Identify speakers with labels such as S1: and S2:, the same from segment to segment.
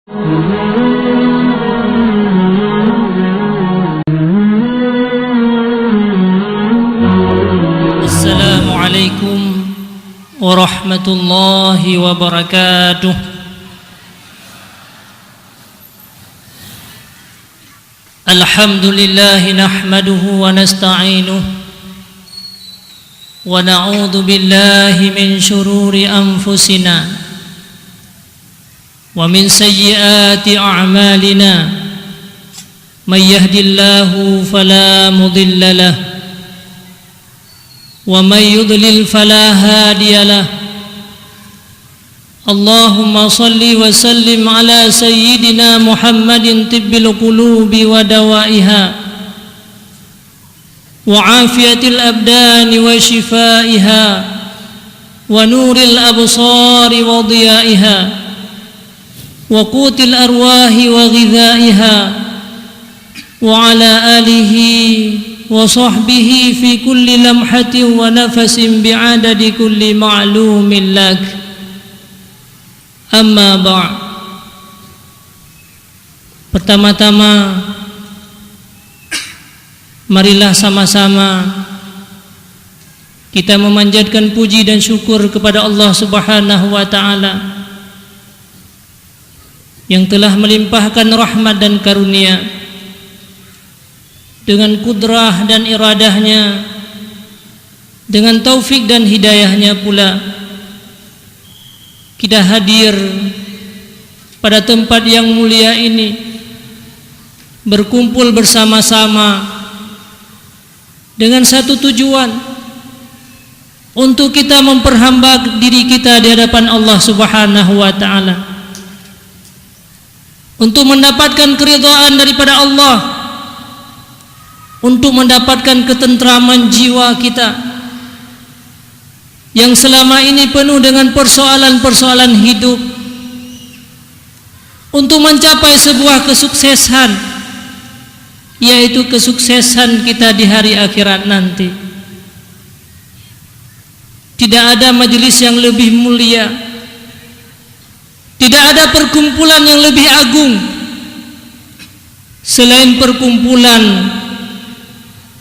S1: Assalamualaikum warahmatullahi wabarakatuh. Alhamdulillah nahmaduhu wa nasta'inuhu wa na'udzu billahi min shururi anfusina wa min sayyiati a'malina. May yahdihillahu fala mudilla lahu wa may yudlil fala hadiya lahu. Allahumma salli wa sallim ala sayyidina Muhammadin tibbil qulubi wa dawaiha wa afiyatil abdani wa shifaiha wa nuril absari wa diyaiha wa qutil arwahi wa ghidhaiha wa ala alihi wa sahbihi fi kulli lamhatin wa nafasin bi'adadi kulli ma'lumin lak. Amma ba'd. Pertama-tama marilah sama-sama kita memanjatkan puji dan syukur kepada Allah Subhanahu wa taala yang telah melimpahkan rahmat dan karunia dengan kudrah dan iradahnya, dengan taufik dan hidayahnya pula kita hadir pada tempat yang mulia ini, berkumpul bersama-sama dengan satu tujuan, untuk kita memperhamba diri kita di hadapan Allah Subhanahu wa taala, untuk mendapatkan keridhaan daripada Allah, untuk mendapatkan ketentraman jiwa kita yang selama ini penuh dengan persoalan-persoalan hidup, untuk mencapai sebuah kesuksesan, yaitu kesuksesan kita di hari akhirat nanti. Tidak ada majelis yang lebih mulia, tidak ada perkumpulan yang lebih agung selain perkumpulan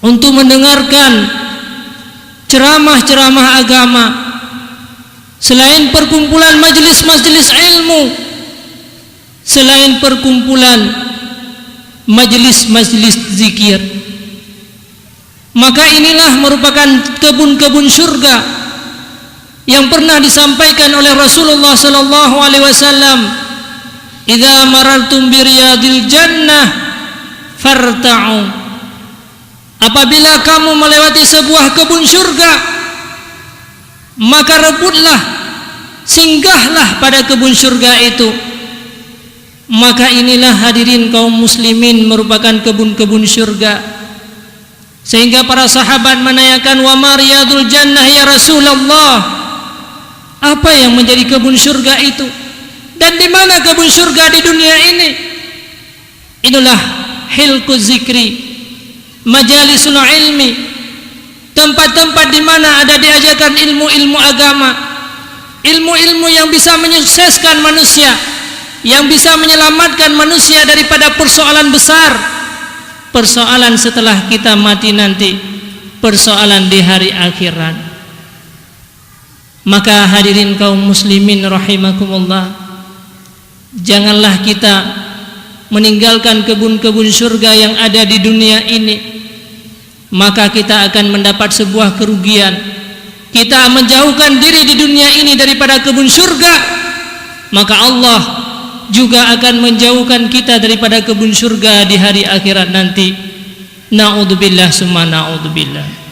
S1: untuk mendengarkan ceramah-ceramah agama, selain perkumpulan majelis-majelis ilmu, selain perkumpulan majelis-majelis zikir. Maka inilah merupakan kebun-kebun surga yang pernah disampaikan oleh Rasulullah sallallahu alaihi wasallam, "Idza marartum bi riyadil jannah farta'u." Apabila kamu melewati sebuah kebun surga, maka rebutlah, singgahlah pada kebun surga itu. Maka inilah hadirin kaum muslimin merupakan kebun-kebun surga. Sehingga para sahabat menanyakan, "Wa ma riyadul jannah ya Rasulullah?" Apa yang menjadi kebun surga itu? Dan di mana kebun surga di dunia ini? Inilah hilquz zikri, majalisul ilmi, tempat-tempat di mana ada diajarkan ilmu-ilmu agama, ilmu-ilmu yang bisa menyukseskan manusia, yang bisa menyelamatkan manusia daripada persoalan besar, persoalan setelah kita mati nanti, persoalan di hari akhirat. Maka hadirin kaum muslimin rahimakumullah, janganlah kita meninggalkan kebun-kebun surga yang ada di dunia ini, maka kita akan mendapat sebuah kerugian. Kita menjauhkan diri di dunia ini daripada kebun surga, maka Allah juga akan menjauhkan kita daripada kebun surga di hari akhirat nanti. Na'udzubillah summa na'udzubillah.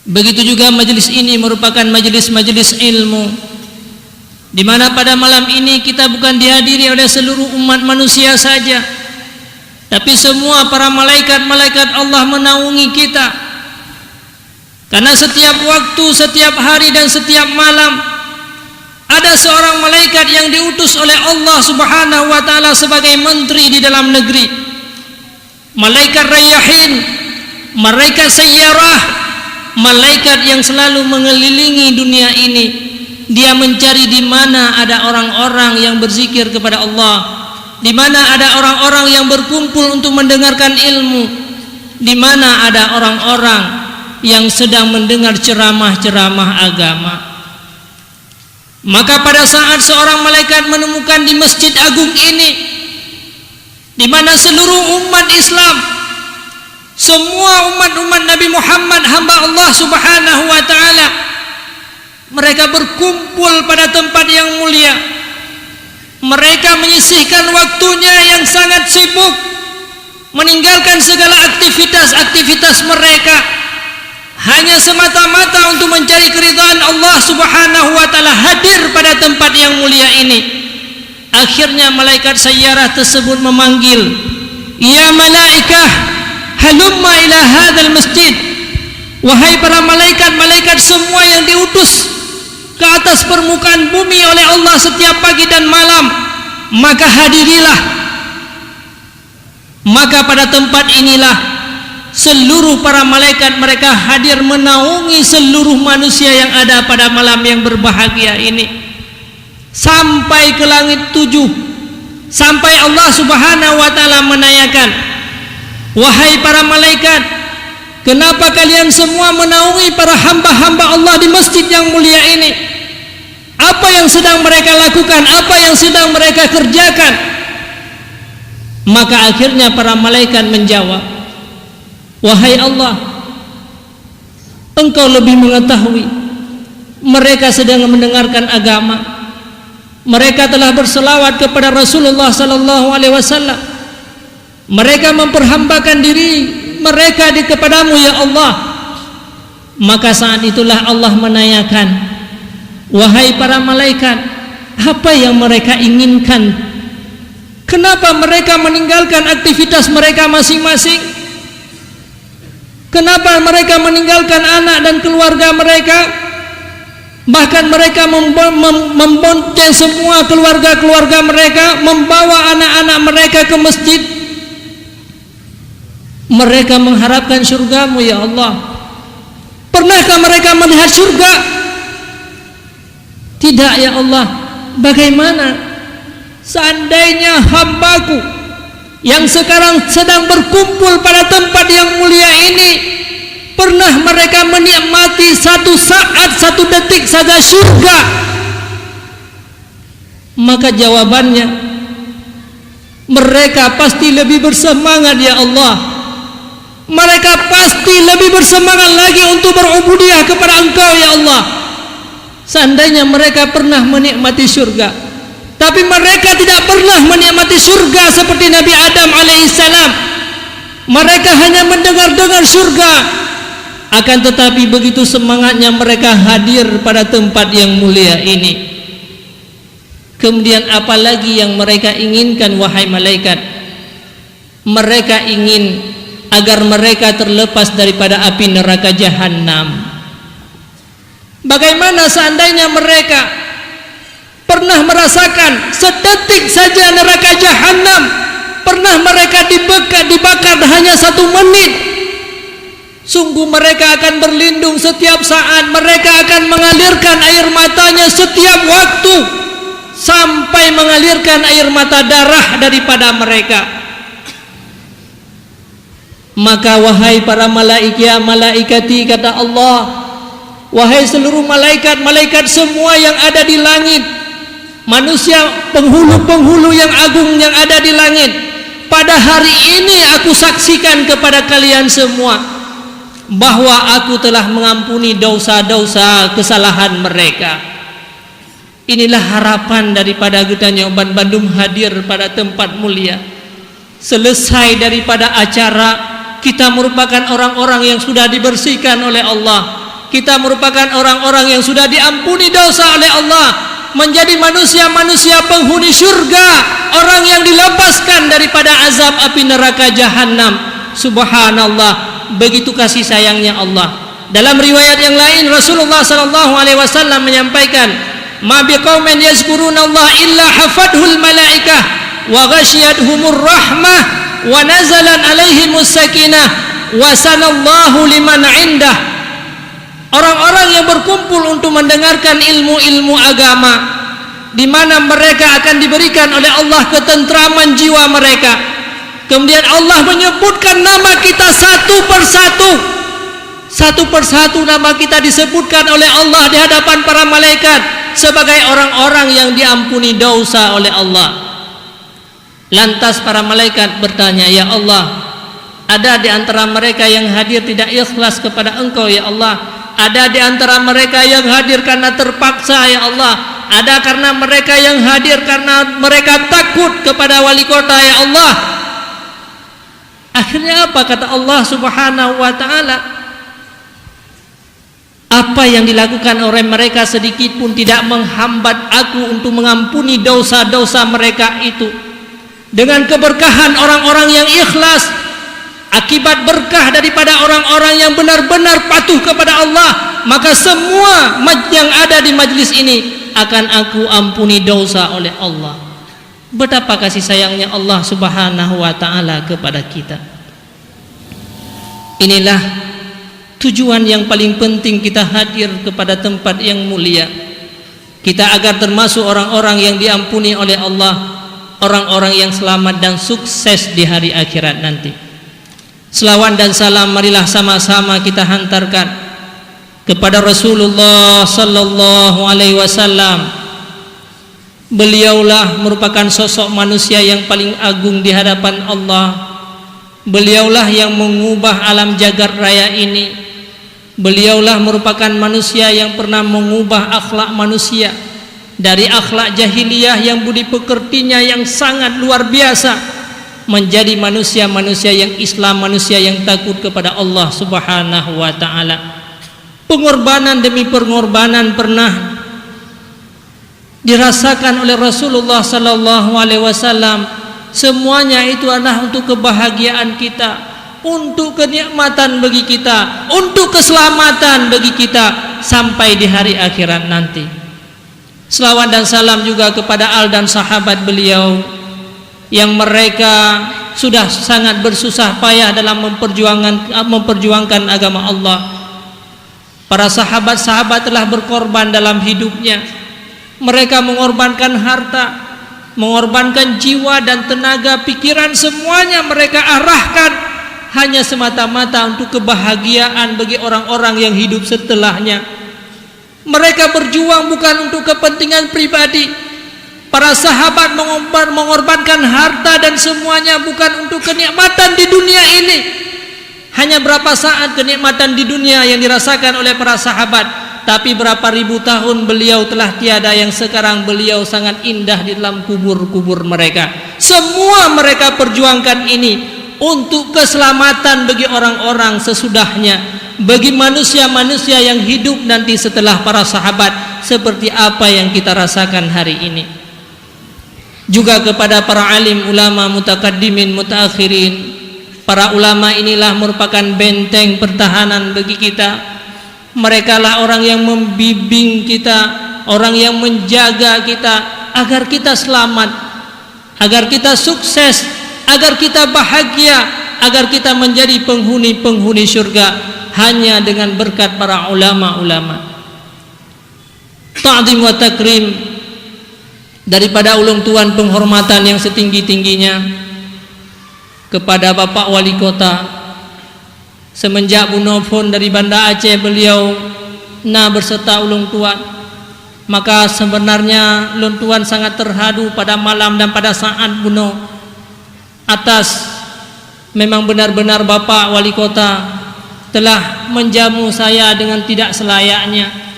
S1: Begitu juga majelis ini merupakan majelis-majelis ilmu, di mana pada malam ini kita bukan dihadiri oleh seluruh umat manusia saja, tapi semua para malaikat-malaikat Allah menaungi kita. Karena setiap waktu, setiap hari dan setiap malam ada seorang malaikat yang diutus oleh Allah Subhanahu wa taala sebagai menteri di dalam negeri. Malaikat Rayyahin, malaikat Sayyarah, malaikat yang selalu mengelilingi dunia ini dia mencari di mana ada orang-orang yang berzikir kepada Allah, di mana ada orang-orang yang berkumpul untuk mendengarkan ilmu, di mana ada orang-orang yang sedang mendengar ceramah-ceramah agama. Maka pada saat seorang malaikat menemukan di Masjid Agung ini, di mana seluruh umat Islam, semua umat-umat Nabi Muhammad, hamba Allah Subhanahu wa taala, mereka berkumpul pada tempat yang mulia. Mereka menyisihkan waktunya yang sangat sibuk, meninggalkan segala aktivitas-aktivitas mereka, hanya semata-mata untuk mencari keridhaan Allah Subhanahu wa taala, hadir pada tempat yang mulia ini. Akhirnya malaikat sayyarah tersebut memanggil, "Ya malaikah, halumma ila hadzal masjid." Wahai para malaikat-malaikat semua yang diutus ke atas permukaan bumi oleh Allah setiap pagi dan malam, maka hadirilah. Maka pada tempat inilah seluruh para malaikat mereka hadir menaungi seluruh manusia yang ada pada malam yang berbahagia ini, sampai ke langit 7, sampai Allah Subhanahu wa taala menanyakan, "Wahai para malaikat, kenapa kalian semua menaungi para hamba-hamba Allah di masjid yang mulia ini? Apa yang sedang mereka lakukan? Apa yang sedang mereka kerjakan?" Maka akhirnya para malaikat menjawab, "Wahai Allah, Engkau lebih mengetahui. Mereka sedang mendengarkan agama. Mereka telah berselawat kepada Rasulullah sallallahu alaihi wasallam. Mereka memperhambakan diri mereka kepadamu ya Allah." Maka saat itulah Allah menanyakan, "Wahai para malaikat, apa yang mereka inginkan? Kenapa mereka meninggalkan aktivitas mereka masing-masing? Kenapa mereka meninggalkan anak dan keluarga mereka? Bahkan mereka membonceng semua keluarga-keluarga mereka, membawa anak-anak mereka ke masjid. Mereka mengharapkan surgamu ya Allah. Pernahkah mereka melihat surga? Tidak ya Allah. Bagaimana seandainya hambaku yang sekarang sedang berkumpul pada tempat yang mulia ini, pernah mereka menikmati satu saat, satu detik saja surga?" Maka jawabannya, mereka pasti lebih bersemangat ya Allah. Mereka pasti lebih bersemangat lagi untuk berubudiah kepada Engkau ya Allah, seandainya mereka pernah menikmati surga. Tapi mereka tidak pernah menikmati surga seperti Nabi Adam alaihissalam. Mereka hanya mendengar-dengar surga. Akan tetapi begitu semangatnya mereka hadir pada tempat yang mulia ini. Kemudian apalagi yang mereka inginkan wahai malaikat? Mereka ingin agar mereka terlepas daripada api neraka jahanam. Bagaimana seandainya mereka pernah merasakan sedetik saja neraka jahanam, pernah mereka dibakar hanya 1 menit, sungguh mereka akan berlindung setiap saat. Mereka akan mengalirkan air matanya setiap waktu, sampai mengalirkan air mata darah daripada mereka. Maka wahai para malaikati, kata Allah, wahai seluruh malaikat-malaikat semua yang ada di langit, manusia penghulu-penghulu yang agung yang ada di langit, pada hari ini aku saksikan kepada kalian semua bahwa aku telah mengampuni dosa-dosa kesalahan mereka. Inilah harapan daripada Gedan Nyoban Bandung hadir pada tempat mulia. Selesai daripada acara, kita merupakan orang-orang yang sudah dibersihkan oleh Allah. Kita merupakan orang-orang yang sudah diampuni dosa oleh Allah, menjadi manusia-manusia penghuni surga, orang yang dilepaskan daripada azab api neraka jahanam. Subhanallah, begitu kasih sayangnya Allah. Dalam riwayat yang lain Rasulullah sallallahu alaihi wasallam menyampaikan, "Ma biqaumin yazkurunallah illa hafadhul malaikah wa ghasyiyatuhumur rahmah wa nazalan alaihimus sakinah wa sanallahu liman indah." orang-orang yang berkumpul untuk mendengarkan ilmu-ilmu agama, di mana mereka akan diberikan oleh Allah ketentraman jiwa mereka. Kemudian Allah menyebutkan nama kita satu persatu nama kita disebutkan oleh Allah di hadapan para malaikat sebagai orang-orang yang diampuni dosa oleh Allah. Lantas para malaikat bertanya, ya Allah, ada di antara mereka yang hadir tidak ikhlas kepada Engkau ya Allah? Ada di antara mereka yang hadir karena terpaksa ya Allah? Ada karena mereka yang hadir karena mereka takut kepada wali kota ya Allah? Akhirnya apa kata Allah Subhanahu wa ta'ala? Apa yang dilakukan oleh mereka sedikit pun tidak menghambat aku untuk mengampuni dosa-dosa mereka itu. Dengan keberkahan orang-orang yang ikhlas, akibat berkah daripada orang-orang yang benar-benar patuh kepada Allah, maka semua yang ada di majlis ini akan aku ampuni dosa oleh Allah. Betapa kasih sayangnya Allah Subhanahu wa ta'ala kepada kita. Inilah tujuan yang paling penting kita hadir kepada tempat yang mulia, kita agar termasuk orang-orang yang diampuni oleh Allah, orang-orang yang selamat dan sukses di hari akhirat nanti. Selawat dan salam marilah sama-sama kita hantarkan kepada Rasulullah sallallahu alaihi wasallam. Beliaulah merupakan sosok manusia yang paling agung di hadapan Allah. Beliaulah yang mengubah alam jagat raya ini. Beliaulah merupakan manusia yang pernah mengubah akhlak manusia dari akhlak jahiliyah yang budi pekertinya yang sangat luar biasa menjadi manusia-manusia yang Islam, manusia yang takut kepada Allah Subhanahu wa ta'ala. Pengorbanan demi pengorbanan pernah dirasakan oleh Rasulullah sallallahu alaihi wasallam. Semuanya itu adalah untuk kebahagiaan kita, untuk kenikmatan bagi kita, untuk keselamatan bagi kita sampai di hari akhirat nanti. Selawat dan salam juga kepada al dan sahabat beliau yang mereka sudah sangat bersusah payah dalam memperjuangkan agama Allah. Para sahabat-sahabat telah berkorban dalam hidupnya. Mereka mengorbankan harta, mengorbankan jiwa dan tenaga, pikiran, semuanya mereka arahkan hanya semata-mata untuk kebahagiaan bagi orang-orang yang hidup setelahnya. Mereka berjuang bukan untuk kepentingan pribadi. Para sahabat mengorbankan harta dan semuanya bukan untuk kenikmatan di dunia ini. Hanya berapa saat kenikmatan di dunia yang dirasakan oleh para sahabat, tapi berapa ribu tahun beliau telah tiada, yang sekarang beliau sangat indah di dalam kubur-kubur mereka. Semua mereka perjuangkan ini untuk keselamatan bagi orang-orang sesudahnya, bagi manusia-manusia yang hidup nanti setelah para sahabat, seperti apa yang kita rasakan hari ini. Juga kepada para alim, ulama, mutakaddimin, mutaakhirin. Para ulama inilah merupakan benteng pertahanan bagi kita. Mereka lah orang yang membimbing kita, orang yang menjaga kita agar kita selamat, agar kita sukses, agar kita bahagia, agar kita menjadi penghuni-penghuni surga hanya dengan berkat para ulama-ulama. Ta'zim wa takrim, daripada ulung tuan penghormatan yang setinggi-tingginya kepada Bapak Wali Kota. Semenjak Bu Nofon dari Banda Aceh beliau berserta ulung tuan, maka sebenarnya ulung tuan sangat terharu pada malam dan pada saat Bu No atas memang benar-benar Bapak Wali Kota telah menjamu saya dengan tidak selayaknya.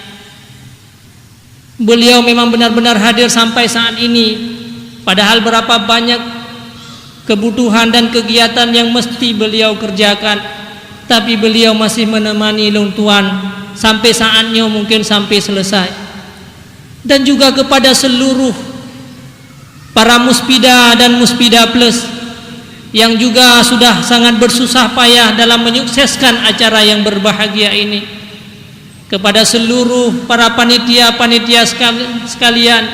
S1: Beliau memang benar-benar hadir sampai saat ini, padahal berapa banyak kebutuhan dan kegiatan yang mesti beliau kerjakan, tapi beliau masih menemani ulung tuan sampai saatnya mungkin sampai selesai. Dan juga kepada seluruh para muspida dan muspida plus yang juga sudah sangat bersusah payah dalam menyukseskan acara yang berbahagia ini. Kepada seluruh para panitia-panitia sekalian,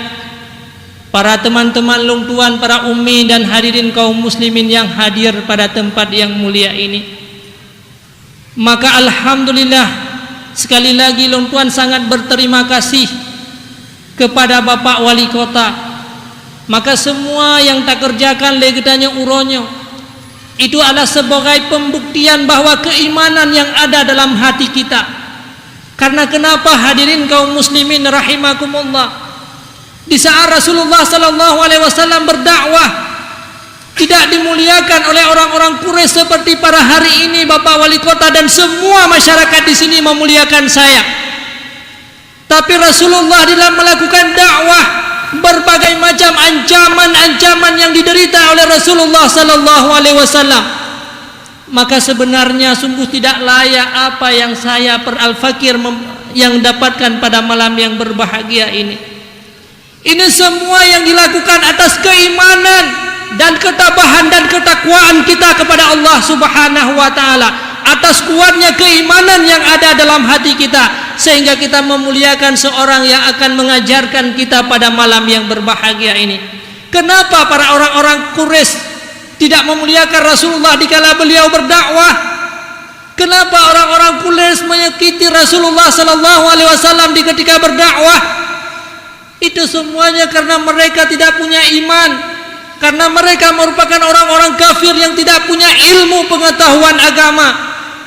S1: para teman-teman ulung tuan, para ummi dan hadirin kaum muslimin yang hadir pada tempat yang mulia ini. Maka alhamdulillah, sekali lagi Long Tuan sangat berterima kasih kepada Bapak Wali Kota. Maka semua yang tak kerjakan legetanya uronyo itu adalah sebagai pembuktian bahwa keimanan yang ada dalam hati kita. Karena kenapa hadirin kaum muslimin rahimakumullah, di saat Rasulullah sallallahu alaihi wasallam berdakwah tidak dimuliakan oleh orang-orang Quraisy seperti pada hari ini Bapak Wali Kota dan semua masyarakat di sini memuliakan saya. Tapi Rasulullah dalam melakukan dakwah, berbagai macam ancaman-ancaman yang diderita oleh Rasulullah sallallahu alaihi wasallam. Maka sebenarnya sungguh tidak layak apa yang saya Al-Fakir yang dapatkan pada malam yang berbahagia ini. Ini semua yang dilakukan atas keimanan dan ketabahan dan ketakwaan kita kepada Allah Subhanahu wa taala, atas kuatnya keimanan yang ada dalam hati kita, sehingga kita memuliakan seorang yang akan mengajarkan kita pada malam yang berbahagia ini. Kenapa para orang-orang Quraisy tidak memuliakan Rasulullah dikala beliau berdakwah? Kenapa orang-orang Quraisy menyakiti Rasulullah sallallahu alaihi wasallam di ketika berdakwah? Itu semuanya karena mereka tidak punya iman, karena mereka merupakan orang-orang kafir yang tidak punya ilmu pengetahuan agama,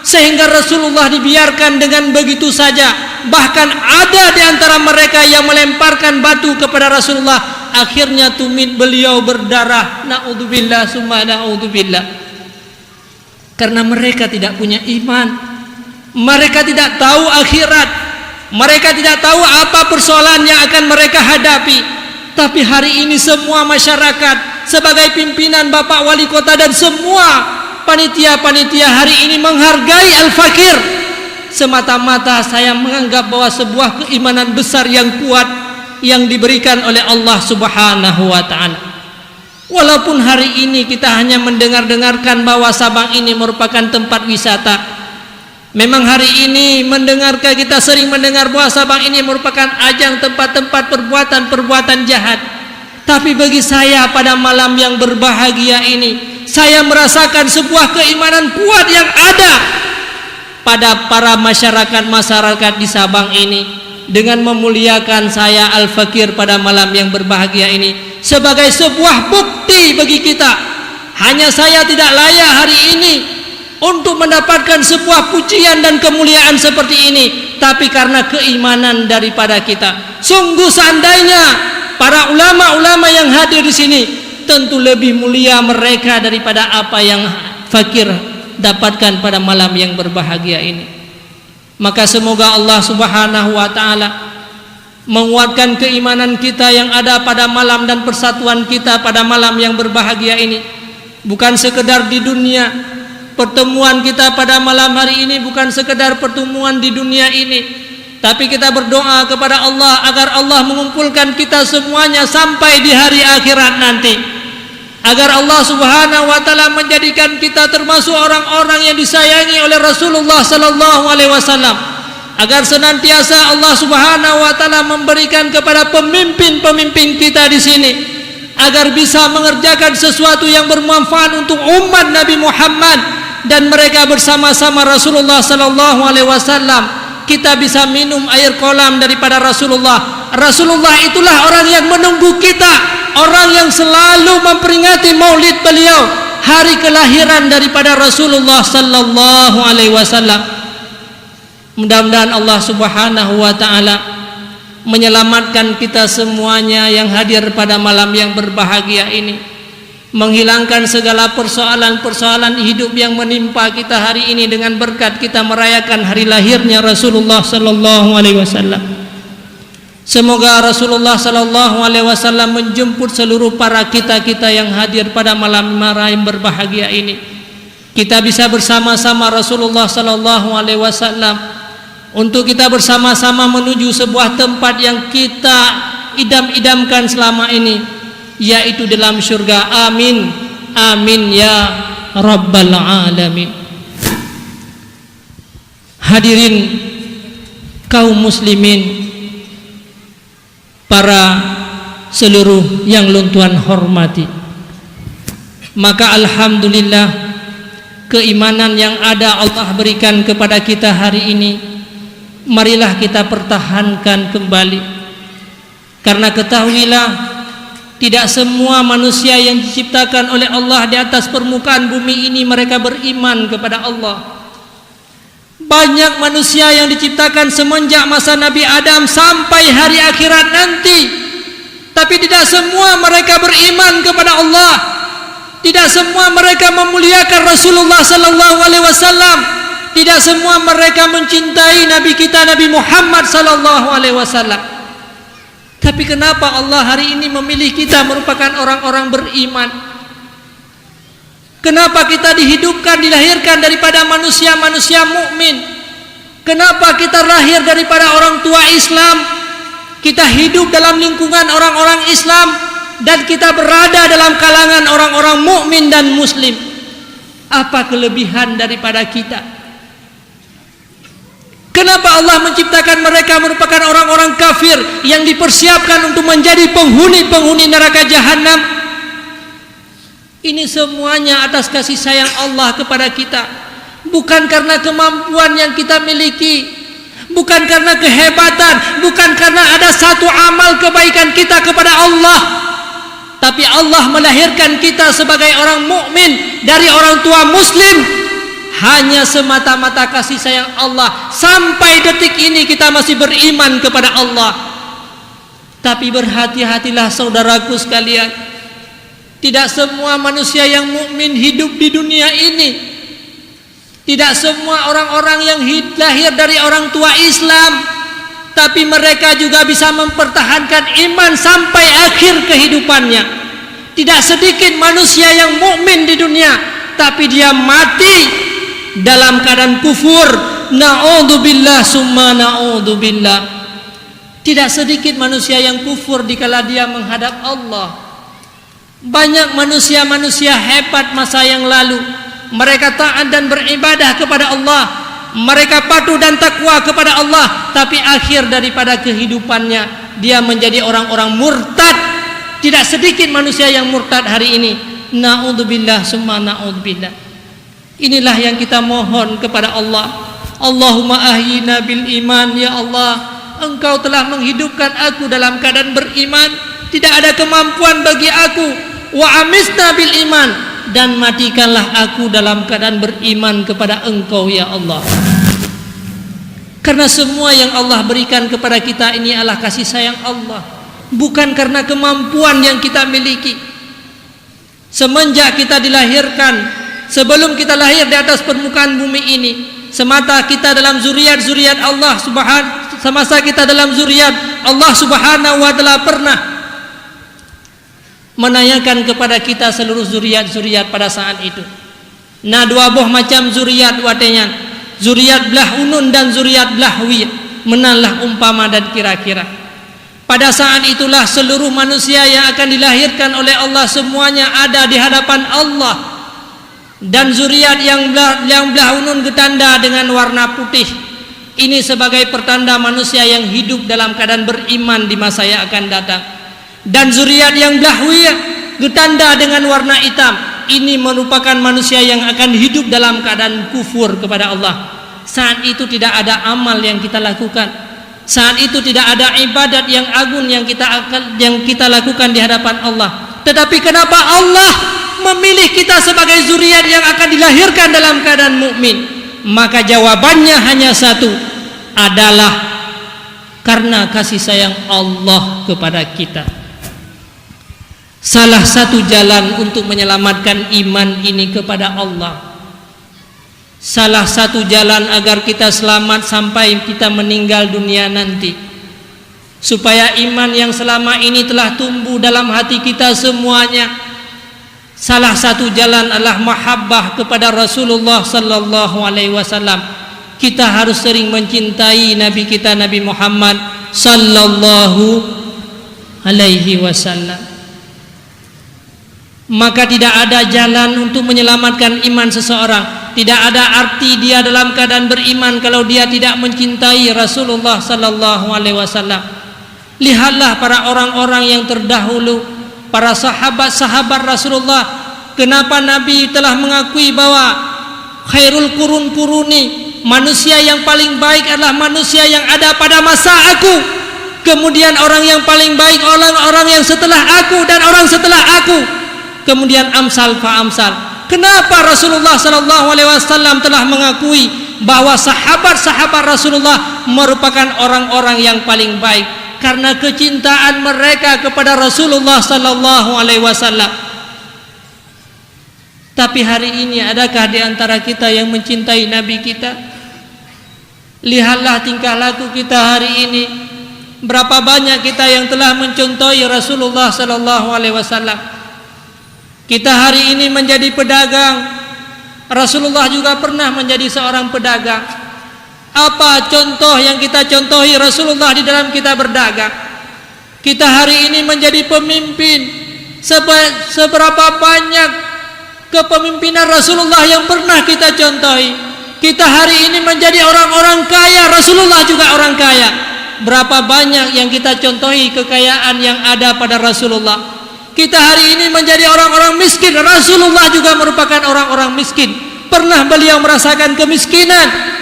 S1: sehingga Rasulullah dibiarkan dengan begitu saja. Bahkan ada di antara mereka yang melemparkan batu kepada Rasulullah. Akhirnya tumit beliau berdarah. Na'udzubillah summa na'udzubillah. Karena mereka tidak punya iman, mereka tidak tahu akhirat, mereka tidak tahu apa persoalan yang akan mereka hadapi. Tapi hari ini semua masyarakat sebagai pimpinan Bapak Wali Kota dan semua panitia-panitia hari ini menghargai Al-Fakir. Semata-mata saya menganggap bahwa sebuah keimanan besar yang kuat yang diberikan oleh Allah Subhanahu wa taala. Walaupun hari ini kita hanya mendengar-dengarkan bahwa Sabang ini merupakan tempat wisata. Memang hari ini kita sering mendengar bahwa Sabang ini merupakan ajang tempat-tempat perbuatan-perbuatan jahat. Tapi bagi saya pada malam yang berbahagia ini, saya merasakan sebuah keimanan kuat yang ada pada para masyarakat di Sabang ini, dengan memuliakan saya Al-Fakir pada malam yang berbahagia ini sebagai sebuah bukti bagi kita. Hanya saya tidak layak hari ini untuk mendapatkan sebuah pujian dan kemuliaan seperti ini, tapi karena keimanan daripada kita. Sungguh seandainya para ulama-ulama yang hadir di sini, tentu lebih mulia mereka daripada apa yang Fakir dapatkan pada malam yang berbahagia ini. Maka semoga Allah Subhanahu wa taala menguatkan keimanan kita yang ada pada malam dan persatuan kita pada malam yang berbahagia ini. Bukan sekedar di dunia, pertemuan kita pada malam hari ini bukan sekedar pertemuan di dunia ini, tapi kita berdoa kepada Allah agar Allah mengumpulkan kita semuanya sampai di hari akhirat nanti, agar Allah Subhanahu wa taala menjadikan kita termasuk orang-orang yang disayangi oleh Rasulullah sallallahu alaihi wasallam, agar senantiasa Allah Subhanahu wa taala memberikan kepada pemimpin-pemimpin kita di sini agar bisa mengerjakan sesuatu yang bermanfaat untuk umat Nabi Muhammad, dan mereka bersama-sama Rasulullah sallallahu alaihi wasallam kita bisa minum air kolam daripada Rasulullah. Rasulullah itulah orang yang menunggu kita, orang yang selalu memperingati maulid beliau, hari kelahiran daripada Rasulullah sallallahu alaihi wasallam. Mudah-mudahan Allah Subhanahu wa taala menyelamatkan kita semuanya yang hadir pada malam yang berbahagia ini, menghilangkan segala persoalan-persoalan hidup yang menimpa kita hari ini dengan berkat kita merayakan hari lahirnya Rasulullah sallallahu alaihi wasallam. Semoga Rasulullah sallallahu alaihi wasallam menjemput seluruh para kita-kita yang hadir pada malam yang berbahagia ini. Kita bisa bersama-sama Rasulullah sallallahu alaihi wasallam untuk kita bersama-sama menuju sebuah tempat yang kita idam-idamkan selama ini, yaitu dalam syurga. Amin, amin ya rabbal alamin. Hadirin kaum muslimin, para seluruh yang Tuhan hormati, maka alhamdulillah keimanan yang ada Allah berikan kepada kita hari ini marilah kita pertahankan kembali. Karena ketahuilah, tidak semua manusia yang diciptakan oleh Allah di atas permukaan bumi ini mereka beriman kepada Allah. Banyak manusia yang diciptakan semenjak masa Nabi Adam sampai hari akhirat nanti, tapi tidak semua mereka beriman kepada Allah. Tidak semua mereka memuliakan Rasulullah sallallahu alaihi wasallam. Tidak semua mereka mencintai Nabi kita Nabi Muhammad sallallahu alaihi wasallam. Tapi kenapa Allah hari ini memilih kita merupakan orang-orang beriman? Kenapa kita dihidupkan, dilahirkan daripada manusia-manusia mukmin? Kenapa kita lahir daripada orang tua Islam? Kita hidup dalam lingkungan orang-orang Islam dan kita berada dalam kalangan orang-orang mukmin dan muslim. Apa kelebihan daripada kita? Kenapa Allah menciptakan mereka merupakan orang-orang kafir yang dipersiapkan untuk menjadi penghuni-penghuni neraka jahanam? Ini semuanya atas kasih sayang Allah kepada kita. Bukan karena kemampuan yang kita miliki, bukan karena kehebatan, bukan karena ada satu amal kebaikan kita kepada Allah. Tapi Allah melahirkan kita sebagai orang mukmin dari orang tua muslim hanya semata-mata kasih sayang Allah. Sampai detik ini kita masih beriman kepada Allah. Tapi berhati-hatilah saudaraku sekalian, tidak semua manusia yang mukmin hidup di dunia ini. Tidak semua orang-orang yang lahir dari orang tua Islam, tapi mereka juga bisa mempertahankan iman sampai akhir kehidupannya. Tidak sedikit manusia yang mukmin di dunia, tapi dia mati dalam keadaan kufur. Na'udzubillah summa na'udzubillah. Tidak sedikit manusia yang kufur dikala dia menghadap Allah. Banyak manusia-manusia hebat masa yang lalu, mereka taat dan beribadah kepada Allah, mereka patuh dan takwa kepada Allah, tapi akhir daripada kehidupannya dia menjadi orang-orang murtad. Tidak sedikit manusia yang murtad hari ini. Na'udzubillah summa na'udzubillah. Inilah yang kita mohon kepada Allah. Allahumma ahyina bil iman. Ya Allah, Engkau telah menghidupkan aku dalam keadaan beriman. Tidak ada kemampuan bagi aku. Wa amisna bil iman, dan matikanlah aku dalam keadaan beriman kepada Engkau ya Allah. Karena semua yang Allah berikan kepada kita ini adalah kasih sayang Allah, bukan karena kemampuan yang kita miliki. Semenjak kita dilahirkan, sebelum kita lahir di atas permukaan bumi ini, semata kita dalam zuriat-zuriat Allah Subhanahu, semasa kita dalam zuriat Allah Subhanahu wa taala pernah menanyakan kepada kita seluruh zuriat-zuriat pada saat itu. Nah, dua buah macam zuriat watenyan, zuriat belah unun dan zuriat belah wi, menalah umpama dan kira-kira. Pada saat itulah seluruh manusia yang akan dilahirkan oleh Allah semuanya ada di hadapan Allah. Dan zuriat yang belah unun getanda dengan warna putih, ini sebagai pertanda manusia yang hidup dalam keadaan beriman di masa yang akan datang. Dan zuriat yang belahwiyah getanda dengan warna hitam, ini merupakan manusia yang akan hidup dalam keadaan kufur kepada Allah. Saat itu tidak ada amal yang kita lakukan, saat itu tidak ada ibadat yang agung yang kita lakukan di hadapan Allah. Tetapi kenapa Allah memilih kita sebagai zuriat yang akan dilahirkan dalam keadaan mukmin? Maka jawabannya hanya satu, adalah karena kasih sayang Allah kepada kita. Salah satu jalan untuk menyelamatkan iman ini kepada Allah, salah satu jalan agar kita selamat sampai kita meninggal dunia nanti, supaya iman yang selama ini telah tumbuh dalam hati kita semuanya, salah satu jalan adalah mahabbah kepada Rasulullah sallallahu alaihi wasallam. Kita harus sering mencintai Nabi kita Nabi Muhammad sallallahu alaihi wasallam. Maka tidak ada jalan untuk menyelamatkan iman seseorang, tidak ada arti dia dalam keadaan beriman kalau dia tidak mencintai Rasulullah sallallahu alaihi wasallam. Lihatlah para orang-orang yang terdahulu, para sahabat-sahabat Rasulullah. Kenapa Nabi telah mengakui bahwa khairul kuruni manusia yang paling baik adalah manusia yang ada pada masa aku, kemudian orang yang paling baik orang yang setelah aku, dan orang setelah aku, kemudian amsal fa amsal. Kenapa Rasulullah sallallahu alaihi wasallam telah mengakui bahwa sahabat-sahabat Rasulullah merupakan orang-orang yang paling baik? Karena kecintaan mereka kepada Rasulullah sallallahu alaihi wasallam. Tapi hari ini adakah di antara kita yang mencintai Nabi kita? Lihatlah tingkah laku kita hari ini. Berapa banyak kita yang telah mencontohi Rasulullah sallallahu alaihi wasallam. Kita hari ini menjadi pedagang. Rasulullah juga pernah menjadi seorang pedagang. Apa contoh yang kita contohi Rasulullah di dalam kita berdagang? Kita hari ini menjadi pemimpin. Seberapa banyak kepemimpinan Rasulullah yang pernah kita contohi? Kita hari ini menjadi orang-orang kaya. Rasulullah juga orang kaya. Berapa banyak yang kita contohi kekayaan yang ada pada Rasulullah? Kita hari ini menjadi orang-orang miskin. Rasulullah juga merupakan orang-orang miskin. Pernah beliau merasakan kemiskinan.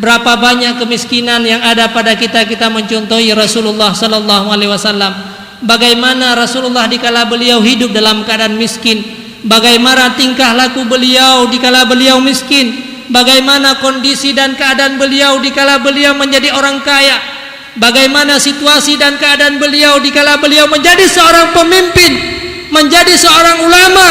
S1: Berapa banyak kemiskinan yang ada pada kita? Kita mencontohi Rasulullah sallallahu alaihi wasallam. Bagaimana Rasulullah dikala beliau hidup dalam keadaan miskin, bagaimana tingkah laku beliau dikala beliau miskin, bagaimana kondisi dan keadaan beliau dikala beliau menjadi orang kaya, bagaimana situasi dan keadaan beliau dikala beliau menjadi seorang pemimpin, menjadi seorang ulama.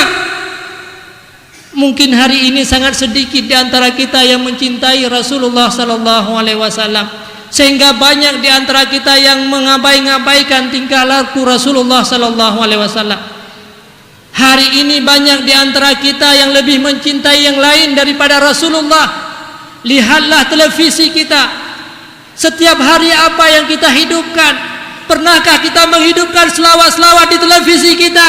S1: Mungkin hari ini sangat sedikit di antara kita yang mencintai Rasulullah sallallahu alaihi wasallam, sehingga banyak di antara kita yang mengabaikan tingkah laku Rasulullah sallallahu alaihi wasallam. Hari ini banyak di antara kita yang lebih mencintai yang lain daripada Rasulullah. Lihatlah televisi kita. Setiap hari apa yang kita hidupkan? Pernahkah kita menghidupkan selawat-selawat di televisi kita?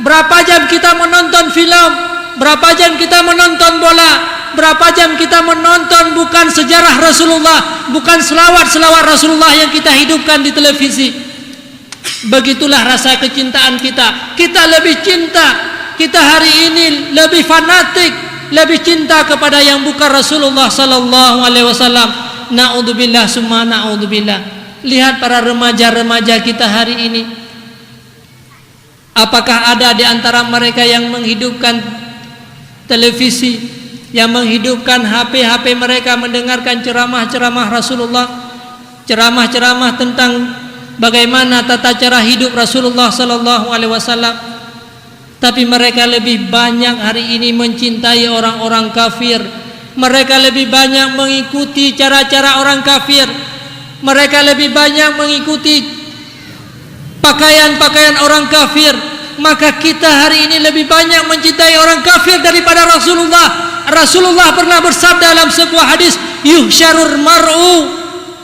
S1: Berapa jam kita menonton film? Berapa jam kita menonton bola? Berapa jam kita menonton bukan sejarah Rasulullah, bukan selawat-selawat Rasulullah yang kita hidupkan di televisi? Begitulah rasa kecintaan kita. Kita lebih cinta. Kita hari ini lebih fanatik, lebih cinta kepada yang bukan Rasulullah sallallahu alaihi wasallam. Naudzubillah summa naudzubillah. Lihat para remaja-remaja kita hari ini. Apakah ada di antara mereka yang menghidupkan televisi, yang menghidupkan HP mereka, mendengarkan ceramah-ceramah Rasulullah, ceramah-ceramah tentang bagaimana tata cara hidup Rasulullah sallallahu alaihi wasallam? Tapi mereka lebih banyak hari ini mencintai orang-orang kafir. Mereka lebih banyak mengikuti cara-cara orang kafir. Mereka lebih banyak mengikuti pakaian-pakaian orang kafir. Maka kita hari ini lebih banyak mencintai orang kafir daripada Rasulullah. Rasulullah pernah bersabda dalam sebuah hadis, yuhsyarul mar'u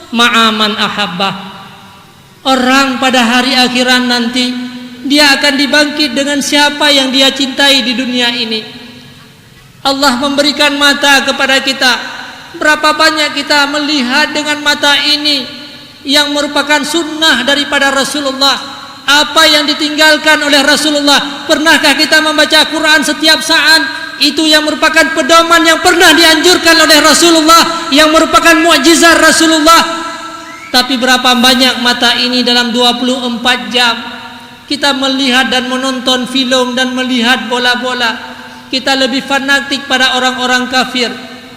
S1: ma'aman ahabbah. Orang pada hari akhirat nanti, dia akan dibangkit dengan siapa yang dia cintai di dunia ini. Allah memberikan mata kepada kita. Berapa banyak kita melihat dengan mata ini yang merupakan sunnah daripada Rasulullah? Apa yang ditinggalkan oleh Rasulullah? Pernahkah kita membaca Quran setiap saat? Itu yang merupakan pedoman yang pernah dianjurkan oleh Rasulullah, yang merupakan mukjizat Rasulullah. Tapi berapa banyak mata ini dalam 24 jam kita melihat dan menonton film dan melihat bola-bola. Kita lebih fanatik pada orang-orang kafir.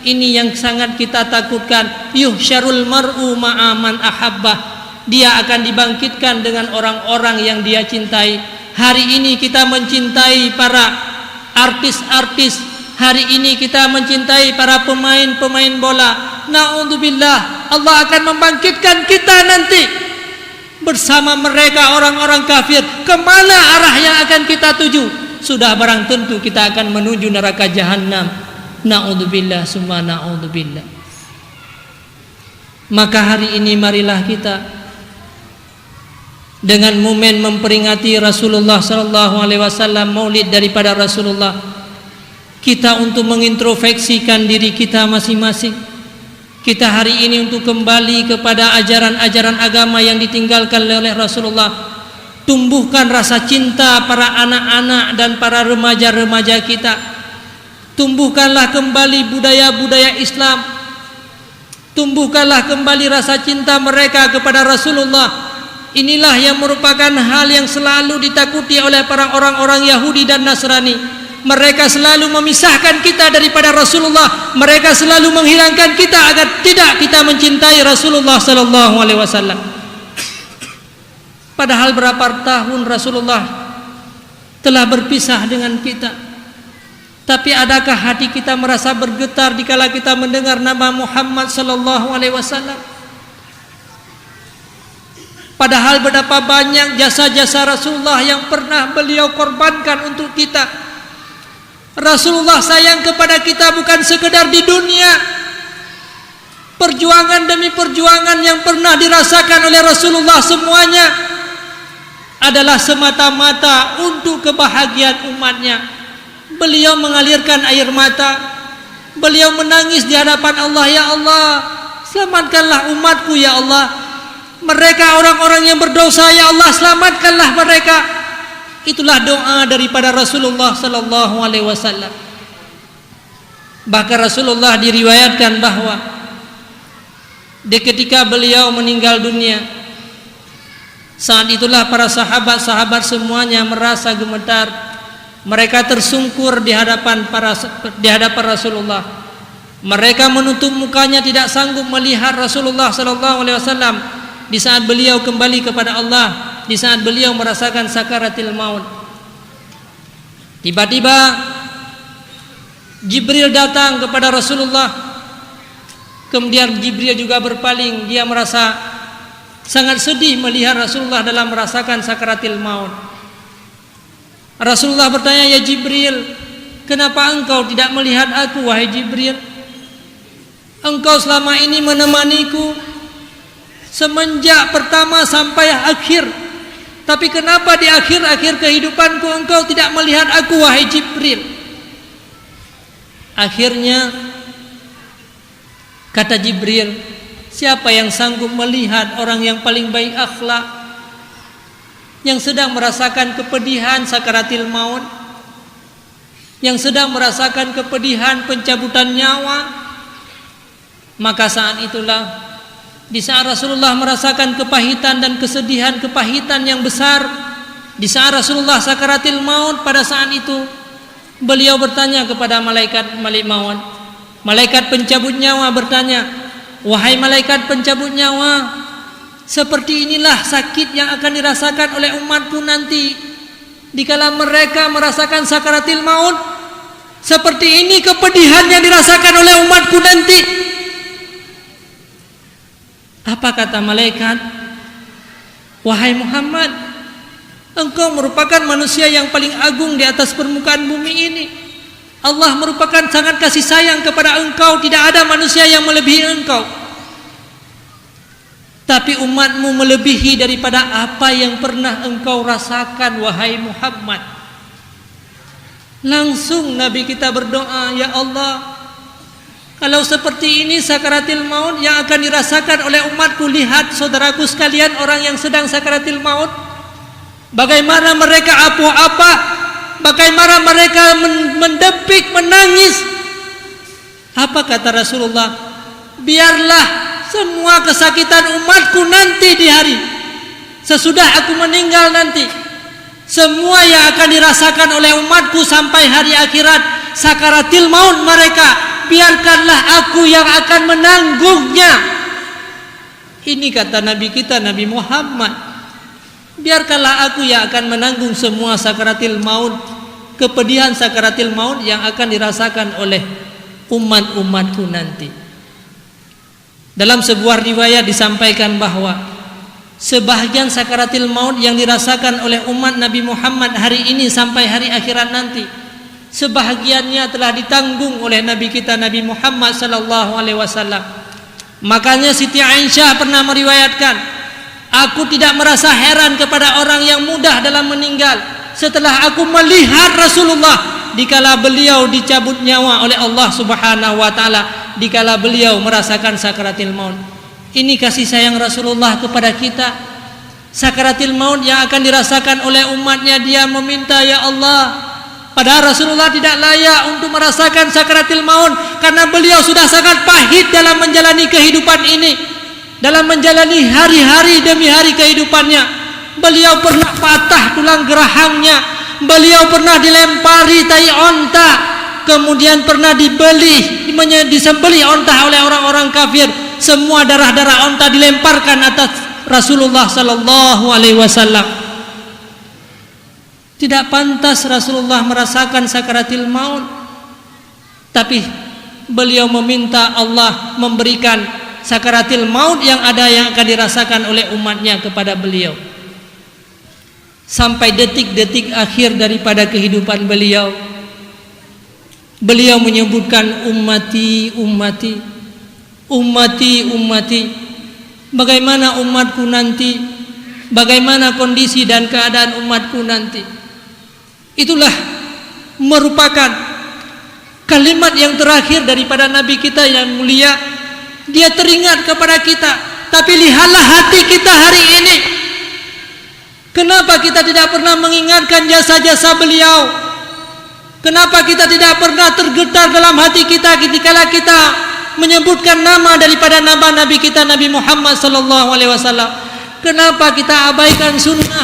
S1: Ini yang sangat kita takutkan. Yuhsyarul mar'u ma'aman ahabbah. Dia akan dibangkitkan dengan orang-orang yang dia cintai. Hari ini kita mencintai para artis-artis. Hari ini kita mencintai para pemain-pemain bola. Na'udzubillah, Allah akan membangkitkan kita nanti bersama mereka orang-orang kafir. Kemana arah yang akan kita tuju? Sudah barang tentu kita akan menuju neraka jahanam. Na'udzubillah summa na'udzubillah. Maka hari ini marilah kita dengan momen memperingati Rasulullah sallallahu alaihi wasallam, maulid daripada Rasulullah, kita untuk mengintrospeksikan diri kita masing-masing. Kita hari ini untuk kembali kepada ajaran-ajaran agama yang ditinggalkan oleh Rasulullah. Tumbuhkan rasa cinta para anak-anak dan para remaja-remaja kita. Tumbuhkanlah kembali budaya-budaya Islam. tumbuhkanlah kembali rasa cinta mereka kepada Rasulullah. Inilah yang merupakan hal yang selalu ditakuti oleh para orang-orang Yahudi dan Nasrani. Mereka selalu memisahkan kita daripada Rasulullah. Mereka selalu menghilangkan kita agar tidak kita mencintai Rasulullah sallallahu alaihi wasallam. Padahal berapa tahun Rasulullah telah berpisah dengan kita. Tapi adakah hati kita merasa bergetar dikala kita mendengar nama Muhammad sallallahu alaihi wasallam? Padahal betapa banyak jasa-jasa Rasulullah yang pernah beliau korbankan untuk kita. Rasulullah sayang kepada kita bukan sekedar di dunia. Perjuangan demi perjuangan yang pernah dirasakan oleh Rasulullah semuanya adalah semata-mata untuk kebahagiaan umatnya. Beliau mengalirkan air mata. Beliau menangis di hadapan Allah. Ya Allah, selamatkanlah umatku ya Allah. Mereka orang-orang yang berdosa, ya Allah selamatkanlah mereka. Itulah doa daripada Rasulullah sallallahu alaihi wasallam. Bahkan Rasulullah diriwayatkan bahwa ketika beliau meninggal dunia, saat itulah para sahabat-sahabat semuanya merasa gemetar. Mereka tersungkur di hadapan Rasulullah. Mereka menutup mukanya, tidak sanggup melihat Rasulullah sallallahu alaihi wasallam di saat beliau kembali kepada Allah, di saat beliau merasakan sakaratil maut. Tiba-tiba Jibril datang kepada Rasulullah. Kemudian Jibril juga berpaling. Dia merasa sangat sedih melihat Rasulullah dalam merasakan sakaratil maut. Rasulullah bertanya, "Ya Jibril, kenapa engkau tidak melihat aku, wahai Jibril? Engkau selama ini menemaniku semenjak pertama sampai akhir. Tapi kenapa di akhir-akhir kehidupanku engkau tidak melihat aku, wahai Jibril?" Akhirnya kata Jibril, "Siapa yang sanggup melihat orang yang paling baik akhlak, yang sedang merasakan kepedihan sakaratil maut, yang sedang merasakan kepedihan pencabutan nyawa?" Maka saat itulah, di saat Rasulullah merasakan kepahitan dan kesedihan, kepahitan yang besar, di saat Rasulullah sakaratil maut, pada saat itu beliau bertanya kepada malaikat maut. Malaikat pencabut nyawa bertanya, "Wahai malaikat pencabut nyawa, seperti inilah sakit yang akan dirasakan oleh umatku nanti dikala mereka merasakan sakaratil maut. Seperti ini kepedihan yang dirasakan oleh umatku nanti." Apa kata malaikat? "Wahai Muhammad, engkau merupakan manusia yang paling agung di atas permukaan bumi ini. Allah merupakan sangat kasih sayang kepada engkau. Tidak ada manusia yang melebihi engkau. Tapi umatmu melebihi daripada apa yang pernah engkau rasakan, wahai Muhammad." Langsung Nabi kita berdoa, "Ya Allah, kalau seperti ini sakaratil maut yang akan dirasakan oleh umatku, lihat saudaraku sekalian orang yang sedang sakaratil maut, bagaimana mereka apa, bagaimana mereka mendepik, menangis." Apa kata Rasulullah? "Biarlah semua kesakitan umatku nanti di hari sesudah aku meninggal nanti, semua yang akan dirasakan oleh umatku sampai hari akhirat, sakaratil maut mereka, biarkanlah aku yang akan menanggungnya." Ini kata Nabi kita, Nabi Muhammad. Biarkanlah aku yang akan menanggung semua sakaratil maut, kepedihan sakaratil maut yang akan dirasakan oleh umat-umatku nanti. Dalam sebuah riwayat disampaikan bahwa sebahagian sakaratil maut yang dirasakan oleh umat Nabi Muhammad hari ini sampai hari akhirat nanti, sebahagiannya telah ditanggung oleh Nabi kita Nabi Muhammad sallallahu alaihi wasallam. Makanya Siti Aisyah pernah meriwayatkan, "Aku tidak merasa heran kepada orang yang mudah dalam meninggal setelah aku melihat Rasulullah dikala beliau dicabut nyawa oleh Allah Subhanahu wa taala, dikala beliau merasakan sakaratil maut." Ini kasih sayang Rasulullah kepada kita. Sakaratil maut yang akan dirasakan oleh umatnya, dia meminta, "Ya Allah, Padahal Rasulullah tidak layak untuk merasakan sakaratil maut karena beliau sudah sangat pahit dalam menjalani kehidupan ini, dalam menjalani hari-hari demi hari kehidupannya. Beliau pernah patah tulang gerahangnya, beliau pernah dilempari tai onta, kemudian pernah disembelih onta oleh orang-orang kafir. Semua darah-darah onta dilemparkan atas Rasulullah sallallahu alaihi wasallam. Tidak pantas Rasulullah merasakan sakaratil maut, tapi beliau meminta Allah memberikan sakaratil maut yang akan dirasakan oleh umatnya kepada beliau. Sampai detik-detik akhir daripada kehidupan beliau, beliau menyebutkan ummati, ummati, ummati, ummati. Bagaimana umatku nanti? Bagaimana kondisi dan keadaan umatku nanti? Itulah merupakan kalimat yang terakhir daripada Nabi kita yang mulia. Dia teringat kepada kita. Tapi lihatlah hati kita hari ini. Kenapa kita tidak pernah mengingatkan jasa-jasa beliau? Kenapa kita tidak pernah tergetar dalam hati kita ketika kita menyebutkan nama daripada nama Nabi kita, Nabi Muhammad sallallahu alaihi wasallam? Kenapa kita abaikan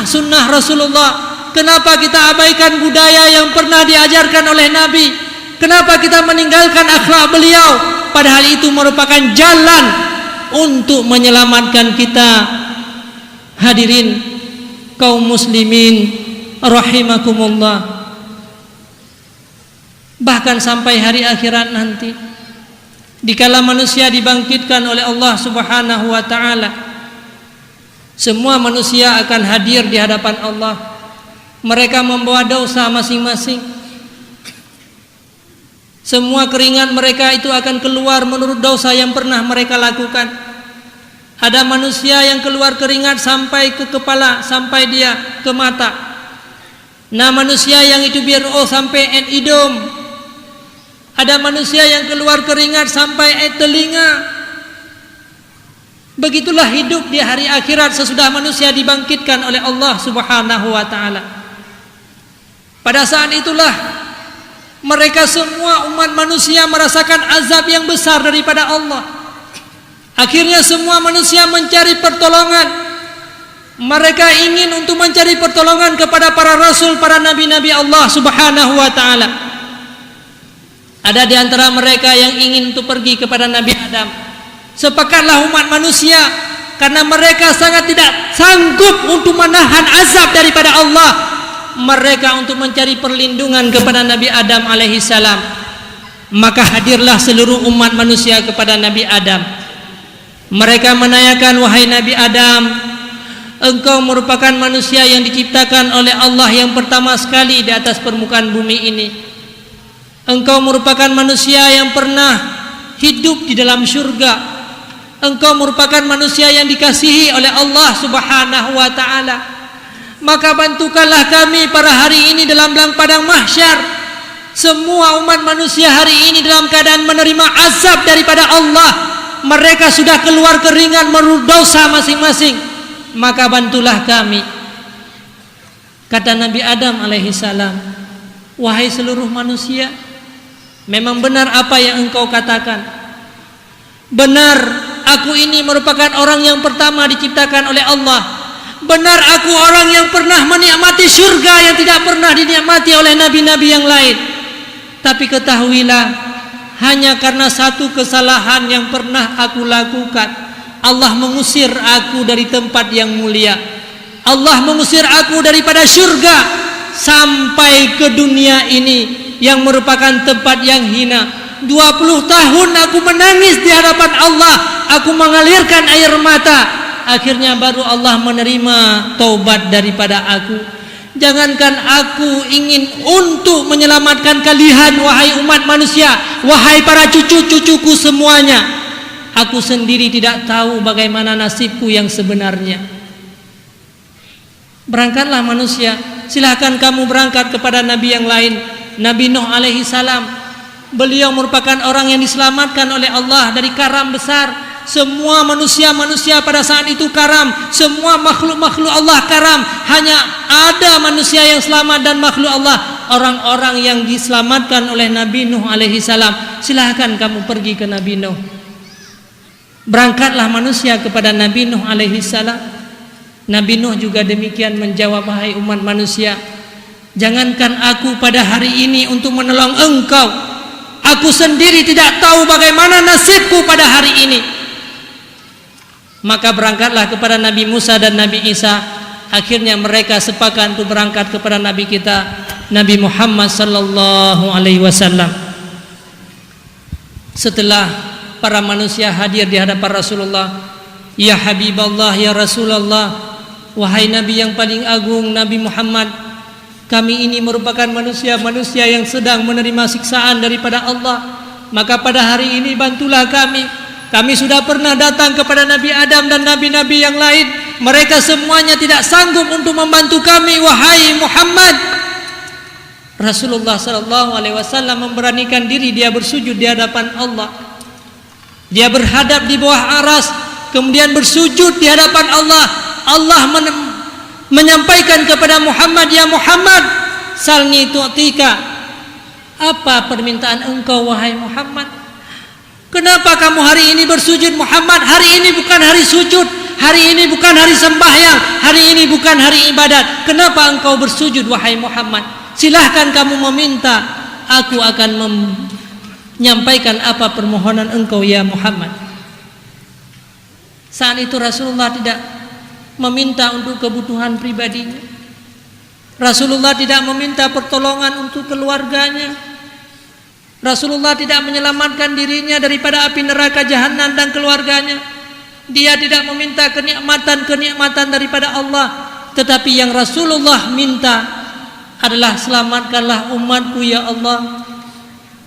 S1: sunnah Rasulullah? Kenapa kita abaikan budaya yang pernah diajarkan oleh Nabi? Kenapa kita meninggalkan akhlak beliau? Padahal itu merupakan jalan untuk menyelamatkan kita. Hadirin kaum muslimin rahimakumullah. Bahkan sampai hari akhirat nanti, dikala manusia dibangkitkan oleh Allah Subhanahu wa taala, semua manusia akan hadir di hadapan Allah. Mereka membawa dosa masing-masing. Semua keringat mereka itu akan keluar menurut dosa yang pernah mereka lakukan. Ada manusia yang keluar keringat sampai ke kepala, sampai dia ke mata. Nah, manusia yang itu sampai hidung. Ada manusia yang keluar keringat sampai telinga. Begitulah hidup di hari akhirat sesudah manusia dibangkitkan oleh Allah Subhanahu wa taala. Pada saat itulah mereka semua umat manusia merasakan azab yang besar daripada Allah. Akhirnya semua manusia mencari pertolongan. Mereka ingin untuk mencari pertolongan kepada para rasul, para nabi-nabi Allah Subhanahu wa taala. Ada di antara mereka yang ingin untuk pergi kepada Nabi Adam. Sepakatlah umat manusia, karena mereka sangat tidak sanggup untuk menahan azab daripada Allah. Mereka untuk mencari perlindungan kepada Nabi Adam alaihi salam. Maka hadirlah seluruh umat manusia kepada Nabi Adam. Mereka menanyakan, wahai Nabi Adam, engkau merupakan manusia yang diciptakan oleh Allah yang pertama sekali di atas permukaan bumi ini. Engkau merupakan manusia yang pernah hidup di dalam syurga. Engkau merupakan manusia yang dikasihi oleh Allah Subhanahu wa taala. Maka bantukanlah kami pada hari ini dalam padang mahsyar. Semua umat manusia hari ini dalam keadaan menerima azab daripada Allah. Mereka sudah keluar keringat menurut dosa masing-masing. Maka bantulah kami. Kata Nabi Adam alaihi salam, wahai seluruh manusia, memang benar apa yang engkau katakan. Benar, aku ini merupakan orang yang pertama diciptakan oleh Allah. Benar, aku orang yang pernah menikmati surga yang tidak pernah dinikmati oleh nabi-nabi yang lain. Tapi ketahuilah, hanya karena satu kesalahan yang pernah aku lakukan, Allah mengusir aku dari tempat yang mulia. Allah mengusir aku daripada surga sampai ke dunia ini yang merupakan tempat yang hina. 20 tahun aku menangis di hadapan Allah, aku mengalirkan air mata. Akhirnya baru Allah menerima taubat daripada aku. Jangankan aku ingin untuk menyelamatkan kalian, wahai umat manusia, wahai para cucu-cucuku semuanya, aku sendiri tidak tahu bagaimana nasibku yang sebenarnya. Berangkatlah manusia, silahkan kamu berangkat kepada nabi yang lain. Nabi Nuh alaihi salam, beliau merupakan orang yang diselamatkan oleh Allah dari karam besar. Semua manusia-manusia pada saat itu karam, semua makhluk-makhluk Allah karam. Hanya ada manusia yang selamat dan makhluk Allah orang-orang yang diselamatkan oleh Nabi Nuh alaihi salam. Silahkan kamu pergi ke Nabi Nuh. Berangkatlah manusia kepada Nabi Nuh alaihi salam. Nabi Nuh juga demikian menjawab, wahai umat manusia, jangankan aku pada hari ini untuk menolong engkau, aku sendiri tidak tahu bagaimana nasibku pada hari ini. Maka berangkatlah kepada Nabi Musa dan Nabi Isa. Akhirnya mereka sepakat untuk berangkat kepada Nabi kita, Nabi Muhammad sallallahu alaihi wasallam. Setelah para manusia hadir di hadapan Rasulullah, ya Habiballah, ya Rasulullah, wahai Nabi yang paling agung, Nabi Muhammad, kami ini merupakan manusia-manusia yang sedang menerima siksaan daripada Allah. Maka pada hari ini bantulah kami. Kami sudah pernah datang kepada Nabi Adam dan nabi-nabi yang lain. Mereka semuanya tidak sanggup untuk membantu kami, wahai Muhammad. Rasulullah sallallahu alaihi wasallam memberanikan diri, dia bersujud di hadapan Allah. Dia berhadap di bawah aras, kemudian bersujud di hadapan Allah. Allah menyampaikan kepada Muhammad, ya Muhammad, salni tu'tika. Apa permintaan engkau, wahai Muhammad? Kenapa kamu hari ini bersujud, Muhammad? Hari ini bukan hari sujud, hari ini bukan hari sembahyang, hari ini bukan hari ibadat. Kenapa engkau bersujud, wahai Muhammad? Silahkan kamu meminta, aku akan menyampaikan apa permohonan engkau, ya Muhammad. Saat itu Rasulullah tidak meminta untuk kebutuhan pribadinya. Rasulullah tidak meminta pertolongan untuk keluarganya. Rasulullah tidak menyelamatkan dirinya daripada api neraka jahanam dan keluarganya. Dia tidak meminta kenikmatan daripada Allah. Tetapi yang Rasulullah minta adalah, selamatkanlah umatku ya Allah.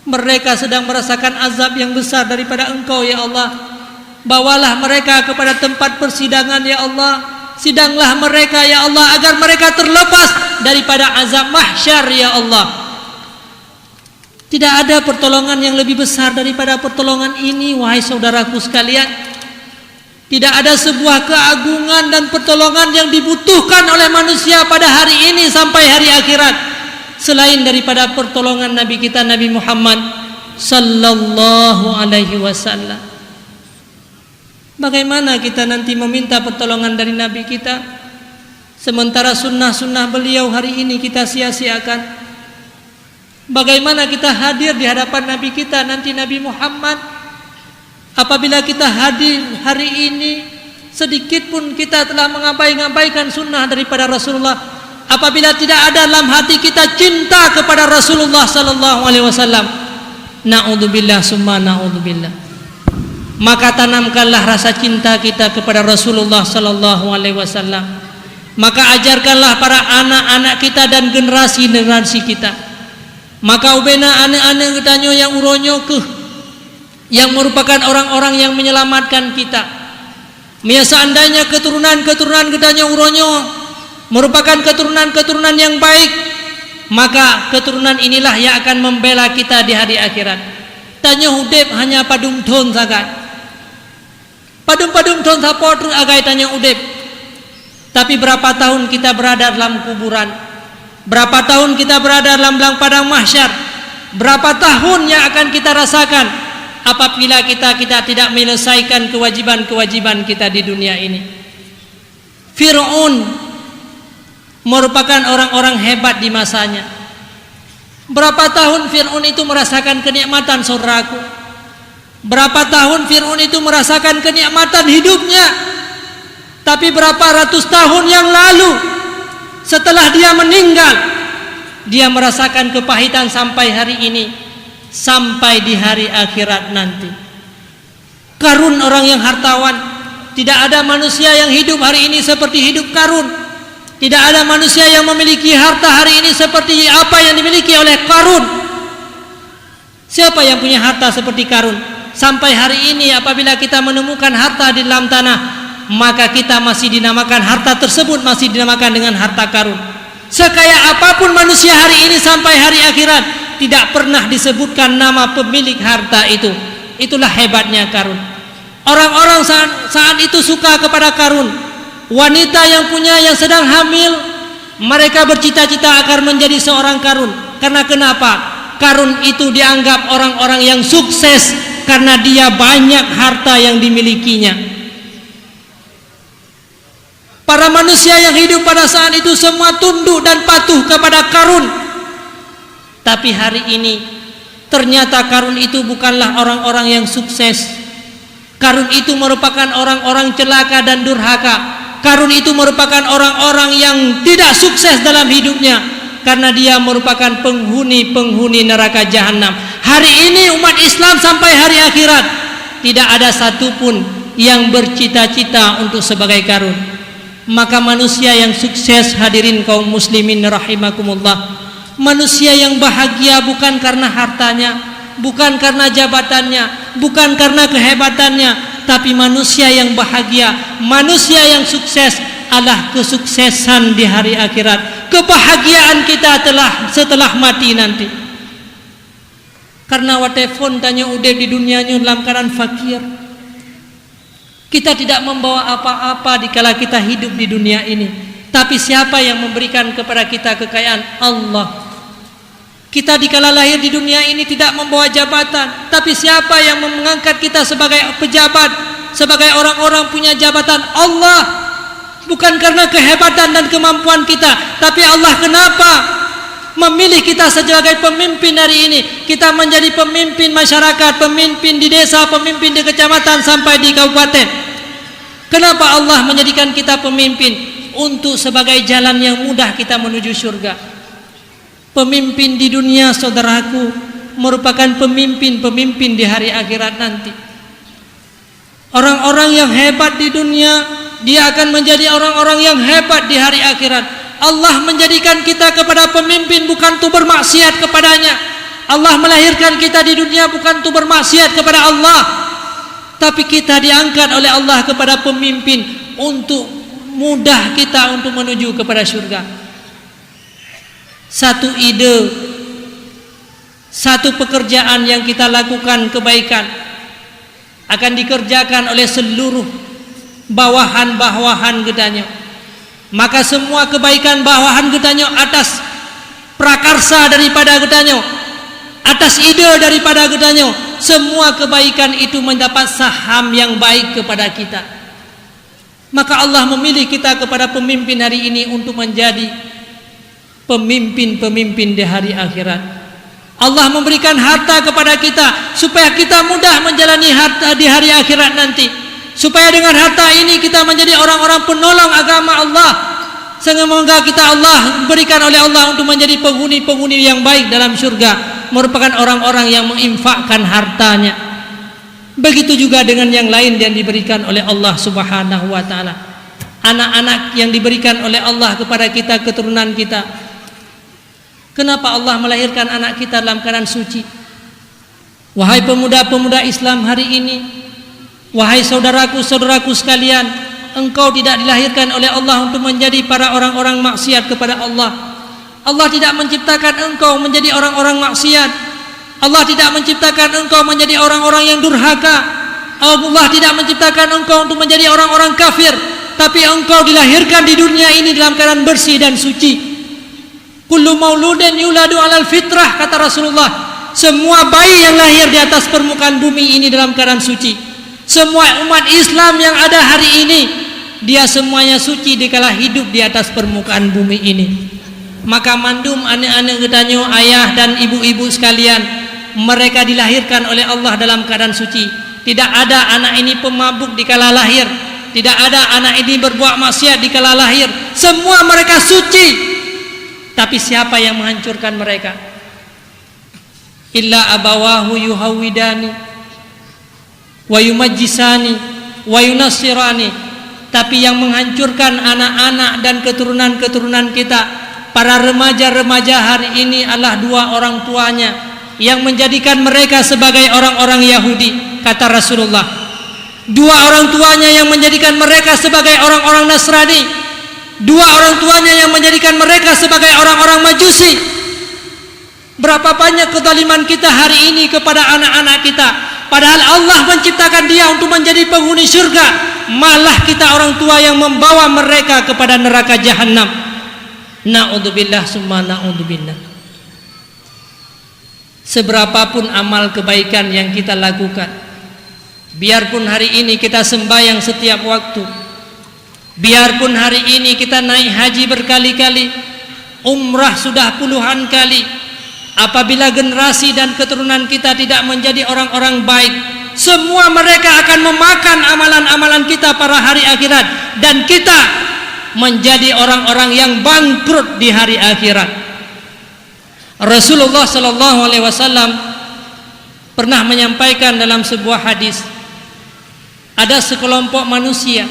S1: Mereka sedang merasakan azab yang besar daripada engkau ya Allah. Bawalah mereka kepada tempat persidangan ya Allah. Sidanglah mereka ya Allah, agar mereka terlepas daripada azab mahsyar ya Allah. Tidak ada pertolongan yang lebih besar daripada pertolongan ini, wahai saudaraku sekalian. Tidak ada sebuah keagungan dan pertolongan yang dibutuhkan oleh manusia pada hari ini sampai hari akhirat selain daripada pertolongan Nabi kita, Nabi Muhammad sallallahu alaihi wasallam. Bagaimana kita nanti meminta pertolongan dari Nabi kita, sementara sunnah-sunnah beliau hari ini kita sia-siakan? Bagaimana kita hadir di hadapan Nabi kita nanti, Nabi Muhammad? Apabila kita hadir hari ini, sedikit pun kita telah mengabaikan sunnah daripada Rasulullah. Apabila tidak ada dalam hati kita cinta kepada Rasulullah sallallahu alaihi wasallam, naudzubillah summa naudzubillah, maka tanamkanlah rasa cinta kita kepada Rasulullah sallallahu alaihi wasallam. Maka ajarkanlah para anak-anak kita dan generasi-generasi kita. Maka ubena anak-anak ketanyo yang uronyo yang merupakan orang-orang yang menyelamatkan kita. Mia seandainya keturunan-keturunan ketanyo uronyo merupakan keturunan-keturunan yang baik, maka keturunan inilah yang akan membela kita di hari akhirat. Tanyo udep hanya padum thon sagat. Padum-padum thon sapot agai tanyo udep. Tapi berapa tahun kita berada dalam kuburan? Berapa tahun kita berada dalam padang mahsyar? Berapa tahun yang akan kita rasakan apabila kita tidak menyelesaikan kewajiban-kewajiban kita di dunia ini? Fir'aun merupakan orang-orang hebat di masanya. Berapa tahun Fir'aun itu merasakan kenikmatan, saudaraku? Berapa tahun Fir'aun itu merasakan kenikmatan hidupnya? Tapi berapa ratus tahun yang lalu, setelah dia meninggal, dia merasakan kepahitan sampai hari ini, sampai di hari akhirat nanti. Karun orang yang hartawan. Tidak ada manusia yang hidup hari ini seperti hidup Karun. Tidak ada manusia yang memiliki harta hari ini seperti apa yang dimiliki oleh Karun. Siapa yang punya harta seperti Karun? Sampai hari ini apabila kita menemukan harta di dalam tanah, maka kita masih dinamakan harta tersebut masih dinamakan dengan harta Karun. Sekaya apapun manusia hari ini sampai hari akhirat, tidak pernah disebutkan nama pemilik harta itu. Itulah hebatnya Karun. Orang-orang saat itu suka kepada Karun. Wanita yang sedang hamil, mereka bercita-cita agar menjadi seorang Qarun. Karena kenapa? Qarun itu dianggap orang-orang yang sukses karena dia banyak harta yang dimilikinya. Para manusia yang hidup pada saat itu semua tunduk dan patuh kepada Qarun. Tapi hari ini ternyata Qarun itu bukanlah orang-orang yang sukses. Qarun itu merupakan orang-orang celaka dan durhaka. Qarun itu merupakan orang-orang yang tidak sukses dalam hidupnya karena dia merupakan penghuni neraka jahanam. Hari ini umat Islam sampai hari akhirat tidak ada satupun yang bercita-cita untuk sebagai Qarun. Maka manusia yang sukses, hadirin kaum muslimin rahimakumullah, manusia yang bahagia bukan karena hartanya, bukan karena jabatannya, bukan karena kehebatannya, tapi manusia yang bahagia, manusia yang sukses adalah kesuksesan di hari akhirat. Kebahagiaan kita setelah mati nanti. Karena watefon tanya udah di dunianya dalam keadaan fakir. Kita tidak membawa apa-apa dikala kita hidup di dunia ini. Tapi siapa yang memberikan kepada kita kekayaan? Allah. Kita dikala lahir di dunia ini tidak membawa jabatan, tapi siapa yang mengangkat kita sebagai pejabat, sebagai orang-orang punya jabatan? Allah. Bukan karena kehebatan dan kemampuan kita, tapi Allah kenapa memilih kita sebagai pemimpin hari ini? Kita menjadi pemimpin masyarakat, pemimpin di desa, pemimpin di kecamatan sampai di kabupaten. Kenapa Allah menjadikan kita pemimpin? Untuk sebagai jalan yang mudah kita menuju surga. Pemimpin di dunia, saudaraku, merupakan pemimpin di hari akhirat nanti. Orang-orang yang hebat di dunia, dia akan menjadi orang-orang yang hebat di hari akhirat. Allah menjadikan kita kepada pemimpin bukan untuk bermaksiat kepadanya. Allah melahirkan kita di dunia bukan untuk bermaksiat kepada Allah, tapi kita diangkat oleh Allah kepada pemimpin untuk mudah kita untuk menuju kepada surga. Satu ide, satu pekerjaan yang kita lakukan kebaikan akan dikerjakan oleh seluruh bawahan-bawahan gedanyo. Maka semua kebaikan bawahan gedanyo atas prakarsa daripada gedanyo, atas ide daripada gedanyo, semua kebaikan itu mendapat saham yang baik kepada kita. Maka Allah memilih kita kepada pemimpin hari ini untuk menjadi pemimpin-pemimpin di hari akhirat. Allah memberikan harta kepada kita supaya kita mudah menjalani harta di hari akhirat nanti. Supaya dengan harta ini kita menjadi orang-orang penolong agama Allah. Semoga kita Allah berikan oleh Allah untuk menjadi penghuni-penghuni yang baik dalam surga, merupakan orang-orang yang menginfakkan hartanya. Begitu juga dengan yang lain yang diberikan oleh Allah Subhanahu wa taala. Anak-anak yang diberikan oleh Allah kepada kita, keturunan kita. Kenapa Allah melahirkan anak kita dalam keadaan suci? Wahai pemuda-pemuda Islam hari ini, wahai saudaraku-saudaraku sekalian, engkau tidak dilahirkan oleh Allah untuk menjadi para orang-orang maksiat kepada Allah. Allah tidak menciptakan engkau menjadi orang-orang maksiat. Allah tidak menciptakan engkau menjadi orang-orang yang durhaka. Allah tidak menciptakan engkau untuk menjadi orang-orang kafir. Tapi engkau dilahirkan di dunia ini dalam keadaan bersih dan suci. Kullu mauludin yuladu alal fitrah, kata Rasulullah. Semua bayi yang lahir di atas permukaan bumi ini dalam keadaan suci. Semua umat Islam yang ada hari ini, dia semuanya suci dikala hidup di atas permukaan bumi ini. Maka mandum anak-anak gedanyo, ayah dan ibu-ibu sekalian, mereka dilahirkan oleh Allah dalam keadaan suci. Tidak ada anak ini pemabuk dikala lahir, tidak ada anak ini berbuat maksiat dikala lahir. Semua mereka suci. Tapi siapa yang menghancurkan mereka? Illa abawahu yuhawidani wa yumajjisani wa yunassirani. Tapi yang menghancurkan anak-anak dan keturunan-keturunan kita, para remaja-remaja hari ini adalah dua orang tuanya yang menjadikan mereka sebagai orang-orang Yahudi, kata Rasulullah. Dua orang tuanya yang menjadikan mereka sebagai orang-orang Nasrani. Dua orang tuanya yang menjadikan mereka sebagai orang-orang Majusi. Berapa banyak kezaliman kita hari ini kepada anak-anak kita, padahal Allah menciptakan dia untuk menjadi penghuni surga. Malah kita orang tua yang membawa mereka kepada neraka jahanam. Na'udzubillah summa na'udzubillah. Seberapapun amal kebaikan yang kita lakukan, biarpun hari ini kita sembahyang setiap waktu, biarpun hari ini kita naik haji berkali-kali, umrah sudah puluhan kali, apabila generasi dan keturunan kita tidak menjadi orang-orang baik, semua mereka akan memakan amalan-amalan kita pada hari akhirat, dan kita menjadi orang-orang yang bangkrut di hari akhirat. Rasulullah sallallahu alaihi wasallam pernah menyampaikan dalam sebuah hadis, ada sekelompok manusia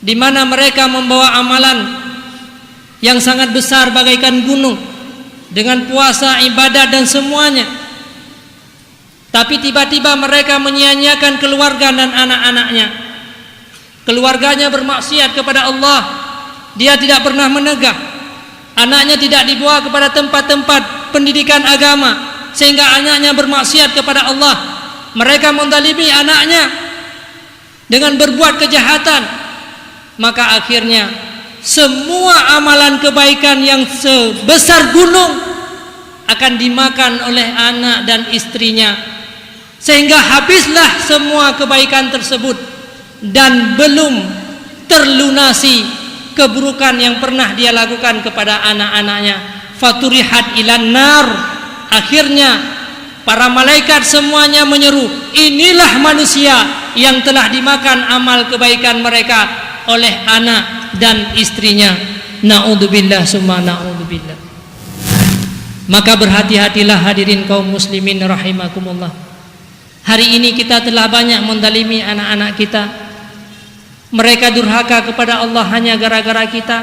S1: di mana mereka membawa amalan yang sangat besar bagaikan gunung, dengan puasa, ibadah dan semuanya, tapi tiba-tiba mereka menyia-nyiakan keluarga dan anak-anaknya. Keluarganya bermaksiat kepada Allah, dia tidak pernah menegak. Anaknya tidak dibawa kepada tempat-tempat pendidikan agama, sehingga anaknya bermaksiat kepada Allah. Mereka menzalimi anaknya dengan berbuat kejahatan. Maka akhirnya semua amalan kebaikan yang sebesar gunung akan dimakan oleh anak dan istrinya, sehingga habislah semua kebaikan tersebut, dan belum terlunasi keburukan yang pernah dia lakukan kepada anak-anaknya. Faturihat ilan nar. Akhirnya para malaikat semuanya menyeru, inilah manusia yang telah dimakan amal kebaikan mereka oleh anak dan istrinya. Na'udzubillah summa na'udzubillah. Maka berhati-hatilah hadirin kaum muslimin rahimakumullah. Hari ini kita telah banyak menzalimi anak-anak kita. Mereka durhaka kepada Allah hanya gara-gara kita.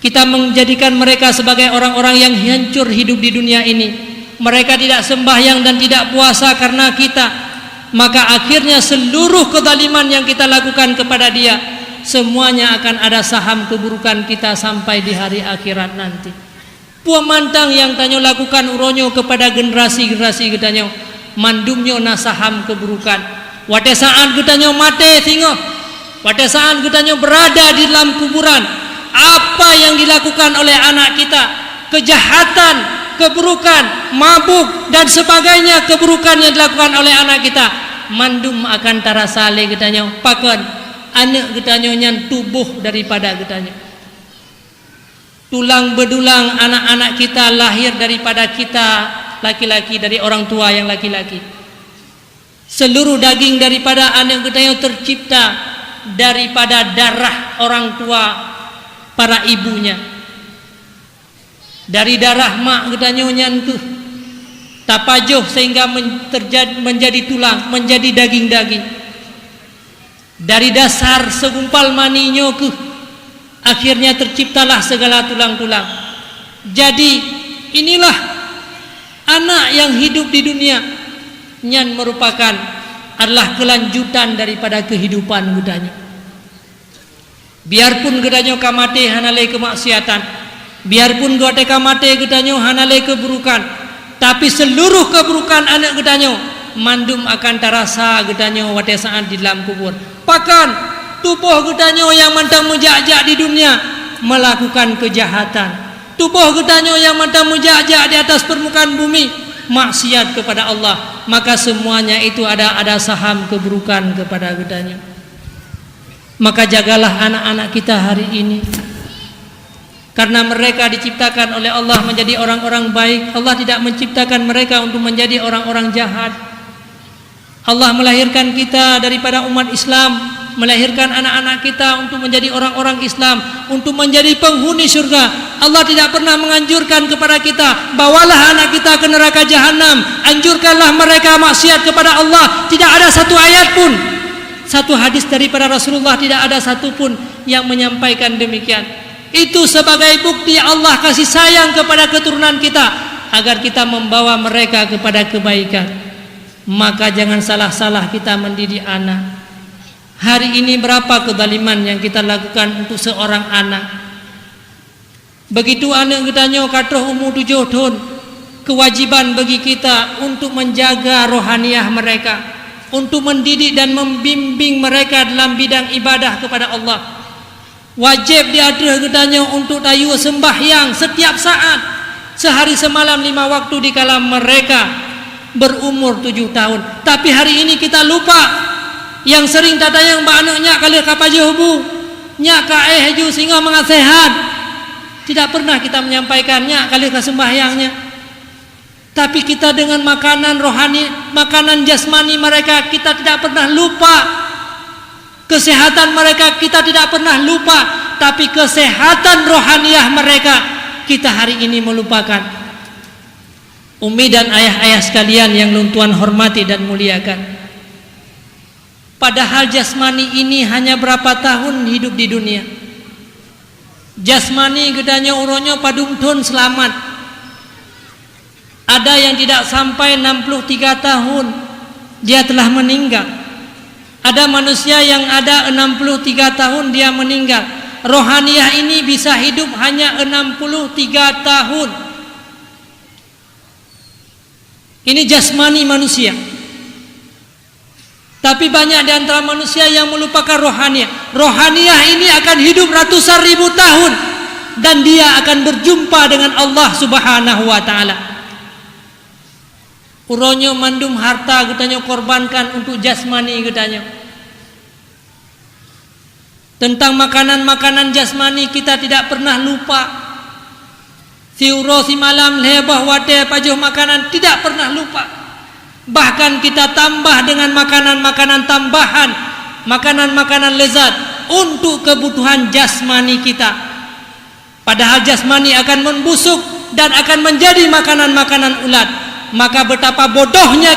S1: Kita menjadikan mereka sebagai orang-orang yang hancur hidup di dunia ini. Mereka tidak sembahyang dan tidak puasa karena kita. Maka akhirnya seluruh kezaliman yang kita lakukan kepada dia, semuanya akan ada saham keburukan kita sampai di hari akhirat nanti. Puamantang yang tanyo lakukan uronyo kepada generasi-generasi getanyo, mandumnyo na saham keburukan. Wate saat getanyo mate tingo, pada saat getanyo berada di dalam kuburan, apa yang dilakukan oleh anak kita, kejahatan, keburukan, mabuk dan sebagainya, keburukan yang dilakukan oleh anak kita, mandum akan tarasale getanyo, pakan anak getanyo yang tubuh daripada getanyo. Tulang bedulang anak-anak kita lahir daripada kita laki-laki, dari orang tua yang laki-laki. Seluruh daging daripada anak getanyo tercipta daripada darah orang tua para ibunya. Dari darah mak getanyo nyantuh tapajoh sehingga menjadi tulang, menjadi daging-daging. Dari dasar segumpal maninyo ke akhirnya terciptalah segala tulang-tulang. Jadi inilah anak yang hidup di dunia, yang merupakan adalah kelanjutan daripada kehidupan gedanyo. Biarpun gedanyo kamate hanale kemaksiatan, biarpun gote kamate gedanyo hanale keburukan, tapi seluruh keburukan anak gedanyo mandum akan terasa gedanyo wate saat di dalam kubur. Pakan tubuh gedanyo yang mantang mujak-jak di dunia melakukan kejahatan, tubuh gedanyo yang mantang mujak-jak di atas permukaan bumi maksiat kepada Allah, maka semuanya itu ada saham keburukan kepada gedanyo. Maka jagalah anak-anak kita hari ini, karena mereka diciptakan oleh Allah menjadi orang-orang baik. Allah tidak menciptakan mereka untuk menjadi orang-orang jahat. Allah melahirkan kita daripada umat Islam, melahirkan anak-anak kita untuk menjadi orang-orang Islam, untuk menjadi penghuni surga. Allah tidak pernah menganjurkan kepada kita, bawalah anak kita ke neraka jahanam, anjurkanlah mereka maksiat kepada Allah. Tidak ada satu ayat pun, satu hadis daripada Rasulullah, tidak ada satu pun yang menyampaikan demikian. Itu sebagai bukti Allah kasih sayang kepada keturunan kita, agar kita membawa mereka kepada kebaikan. Maka jangan salah-salah kita mendidik anak. Hari ini berapa kezaliman yang kita lakukan untuk seorang anak. Begitu anak getanyo katoh umur 7 tahun, kewajiban bagi kita untuk menjaga rohaniah mereka, untuk mendidik dan membimbing mereka dalam bidang ibadah kepada Allah. Wajib diada katanya untuk tayu sembahyang setiap saat, sehari semalam 5 waktu dikala mereka berumur 7 tahun. Tapi hari ini kita lupa. Yang sering tatayang mbak anaknya kali kapajuhu nya ka haju sehingga mengasehat. Tidak pernah kita menyampaikannya kali kesembahyangnya. Tapi kita dengan makanan rohani, makanan jasmani mereka kita tidak pernah lupa. Kesehatan mereka kita tidak pernah lupa, tapi kesehatan rohaniah mereka kita hari ini melupakan. Umi dan ayah-ayah sekalian yang Tuhan hormati dan muliakan. Padahal jasmani ini hanya berapa tahun hidup di dunia. Jasmani gedanya uronyo padungtun selamat. Ada yang tidak sampai 63 tahun dia telah meninggal. Ada manusia yang ada 63 tahun dia meninggal. Rohaniah ini bisa hidup hanya 63 tahun. Ini jasmani manusia. Tapi banyak di antara manusia yang melupakan rohaniah. Rohaniah ini akan hidup ratusan ribu tahun dan dia akan berjumpa dengan Allah Subhanahu wa taala. Uronyo mandum harta katanya korbankan untuk jasmani katanya. Tentang makanan-makanan jasmani kita tidak pernah lupa. Siuro si malam lebah wate pajuh makanan tidak pernah lupa. Bahkan kita tambah dengan makanan-makanan tambahan, makanan-makanan lezat untuk kebutuhan jasmani kita. Padahal jasmani akan membusuk dan akan menjadi makanan-makanan ulat. Maka betapa bodohnya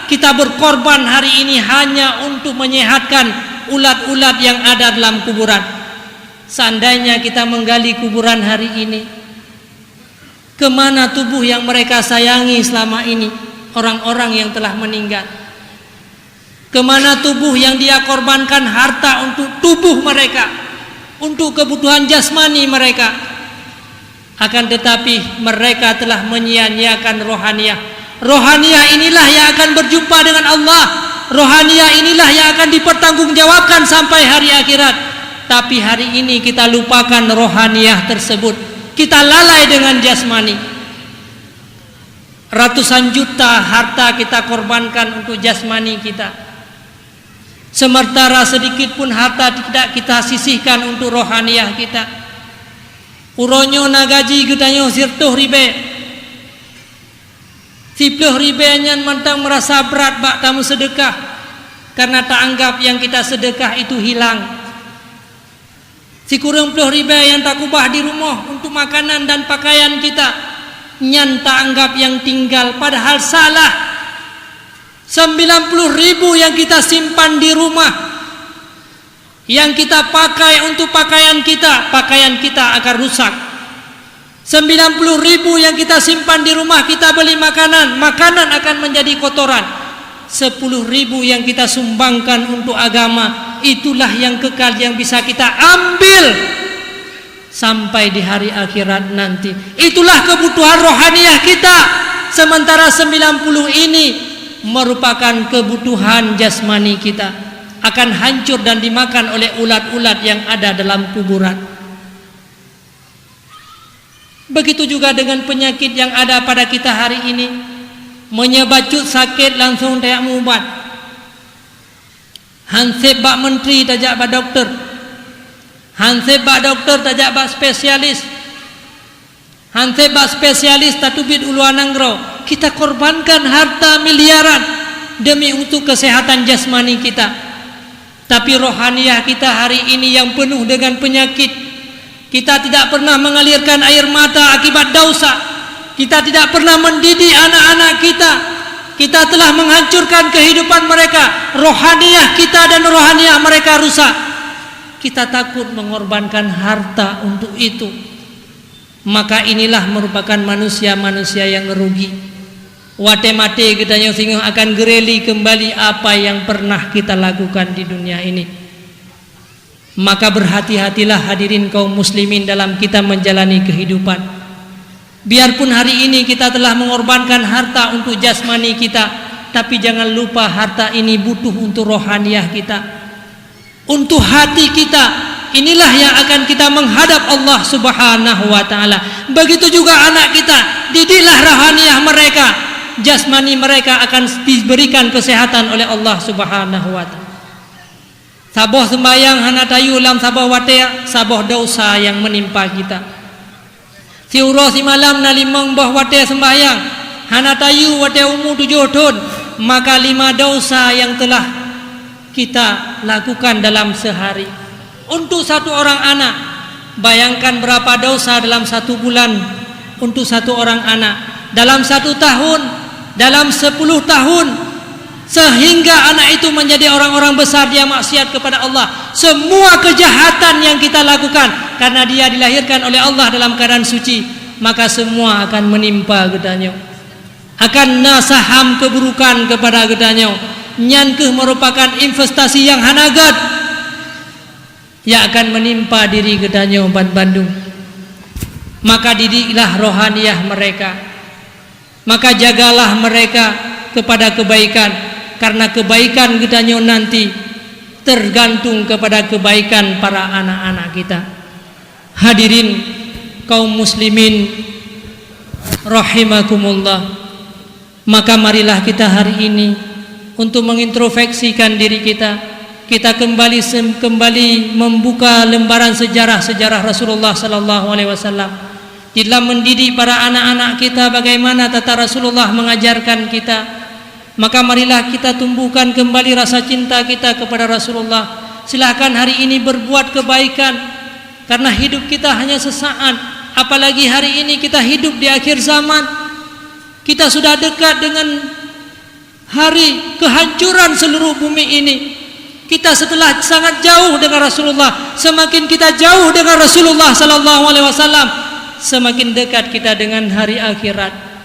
S1: kita berkorban hari ini hanya untuk menyehatkan ulat-ulat yang ada dalam kuburan. Seandainya kita menggali kuburan hari ini, kemana tubuh yang mereka sayangi selama ini, orang-orang yang telah meninggal? Kemana tubuh yang dia korbankan harta untuk tubuh mereka, untuk kebutuhan jasmani mereka? Akan tetapi mereka telah menyia-nyiakan rohaniah. Rohaniah inilah yang akan berjumpa dengan Allah. Rohaniah inilah yang akan dipertanggungjawabkan sampai hari akhirat. Tapi hari ini kita lupakan rohaniah tersebut. Kita lalai dengan jasmani. Ratusan juta harta kita korbankan untuk jasmani kita. Sementara sedikit pun harta tidak kita sisihkan untuk rohaniah kita. Uronyo nagaji gedanyo sirtuh ribe. 10 ribe nyan mantang merasa berat bak tamu sedekah karena tak anggap yang kita sedekah itu hilang. Si kurang 10 ribe yang tak kubah di rumah untuk makanan dan pakaian kita nyan tak anggap yang tinggal, padahal salah. 90.000 yang kita simpan di rumah, yang kita pakai untuk pakaian kita akan rusak. 90.000 yang kita simpan di rumah, kita beli makanan akan menjadi kotoran. 10.000 yang kita sumbangkan untuk agama, itulah yang kekal yang bisa kita ambil sampai di hari akhirat nanti. Itulah kebutuhan rohaniah kita. Sementara 90 ini merupakan kebutuhan jasmani kita, akan hancur dan dimakan oleh ulat-ulat yang ada dalam kuburan. Begitu juga dengan penyakit yang ada pada kita hari ini. Menyebacut sakit langsung tayak mubat. Hansip bak menteri tajak bak doktor. Hansip bak doktor tajak bak spesialis. Hansip bak spesialis tatubit uluan anggro. Kita korbankan harta miliaran demi untuk kesehatan jasmani kita. Tapi rohaniah kita hari ini yang penuh dengan penyakit. Kita tidak pernah mengalirkan air mata akibat dosa. Kita tidak pernah mendidik anak-anak kita. Kita telah menghancurkan kehidupan mereka. Rohaniah kita dan rohaniah mereka rusak. Kita takut mengorbankan harta untuk itu. Maka inilah merupakan manusia-manusia yang merugi. Wate mate kitanya sehingga akan gereli kembali apa yang pernah kita lakukan di dunia ini. Maka berhati-hatilah hadirin kaum muslimin dalam kita menjalani kehidupan. Biarpun hari ini kita telah mengorbankan harta untuk jasmani kita, tapi jangan lupa harta ini butuh untuk rohaniah kita, untuk hati kita. inilah yang akan kita menghadap Allah Subhanahu wa taala. Begitu juga anak kita, didiklah rohaniah mereka, jasmani mereka akan diberikan kesehatan oleh Allah Subhanahu wa taala. Saboh sembayang hana tayu lam saboh wate, saboh dosa yang menimpa kita. Siuro si malam na limang boh wate sembayang hana tayu wate umu 7 tahun, maka 5 dosa yang telah kita lakukan dalam sehari. Untuk satu orang anak, bayangkan berapa dosa dalam 1 bulan untuk satu orang anak, dalam 1 tahun, dalam 10 tahun, sehingga anak itu menjadi orang-orang besar, dia maksiat kepada Allah. Semua kejahatan yang kita lakukan karena dia dilahirkan oleh Allah dalam keadaan suci, maka semua akan menimpa gedanyo, akan nasaham keburukan kepada gedanyo. Nyankeh merupakan investasi yang hanagat yang akan menimpa diri gedanyo Bandung. Maka didiklah rohaniah mereka, maka jagalah mereka kepada kebaikan, karena kebaikan gedanyo nanti tergantung kepada kebaikan para anak-anak kita. Hadirin kaum muslimin rahimakumullah, maka marilah kita hari ini untuk mengintrospeksikan diri kita. Kita kembali membuka lembaran sejarah Rasulullah sallallahu alaihi wasallam di dalam mendidik para anak-anak kita bagaimana tata Rasulullah mengajarkan kita. Maka marilah kita tumbuhkan kembali rasa cinta kita kepada Rasulullah. Silakan hari ini berbuat kebaikan, karena hidup kita hanya sesaat, apalagi hari ini kita hidup di akhir zaman. Kita sudah dekat dengan hari kehancuran seluruh bumi ini. Kita setelah sangat jauh dengan Rasulullah, semakin kita jauh dengan Rasulullah sallallahu alaihi wasallam, semakin dekat kita dengan hari akhirat.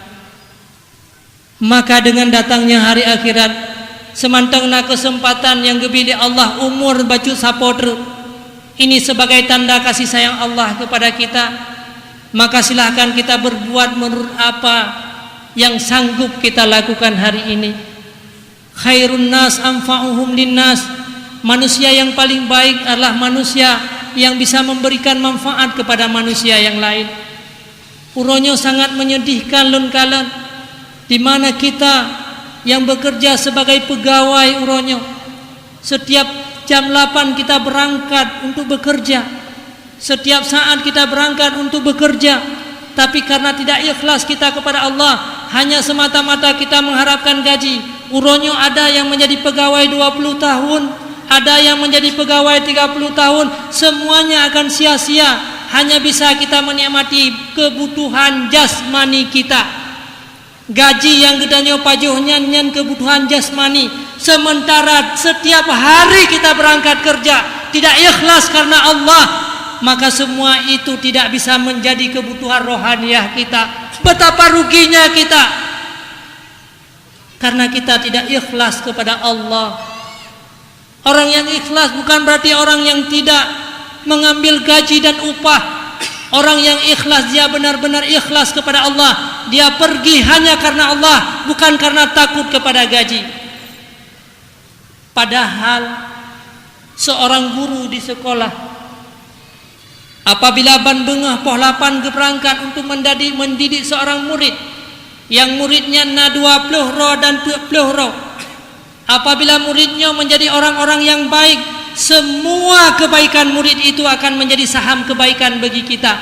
S1: Maka dengan datangnya hari akhirat, semantangna kesempatan yang gebili Allah umur baju sapodre, ini sebagai tanda kasih sayang Allah kepada kita. Maka silahkan kita berbuat menurut apa yang sanggup kita lakukan hari ini. Khairun nas anfa'uhum linnas. Manusia yang paling baik adalah manusia yang bisa memberikan manfaat kepada manusia yang lain. Uronyo sangat menyedihkan lun kalan, di mana kita yang bekerja sebagai pegawai uronyo, setiap jam 8 kita berangkat untuk bekerja, setiap saat kita berangkat untuk bekerja, tapi karena tidak ikhlas kita kepada Allah, hanya semata-mata kita mengharapkan gaji. Uronyo ada yang menjadi pegawai 20 tahun, ada yang menjadi pegawai 30 tahun, semuanya akan sia-sia. Hanya bisa kita menikmati kebutuhan jasmani kita. Gaji yang gedanyo pajuhnya nyan kebutuhan jasmani, sementara setiap hari kita berangkat kerja tidak ikhlas karena Allah, maka semua itu tidak bisa menjadi kebutuhan rohaniah kita. Betapa ruginya kita karena kita tidak ikhlas kepada Allah. Orang yang ikhlas bukan berarti orang yang tidak mengambil gaji dan upah. Orang yang ikhlas, dia benar-benar ikhlas kepada Allah. Dia pergi hanya karena Allah, bukan karena takut kepada gaji. Padahal seorang guru di sekolah, apabila ban bengah pohlapan berangkat untuk mendidik seorang murid, yang muridnya na 20 roh dan 20 roh, apabila muridnya menjadi orang-orang yang baik, semua kebaikan murid itu akan menjadi saham kebaikan bagi kita.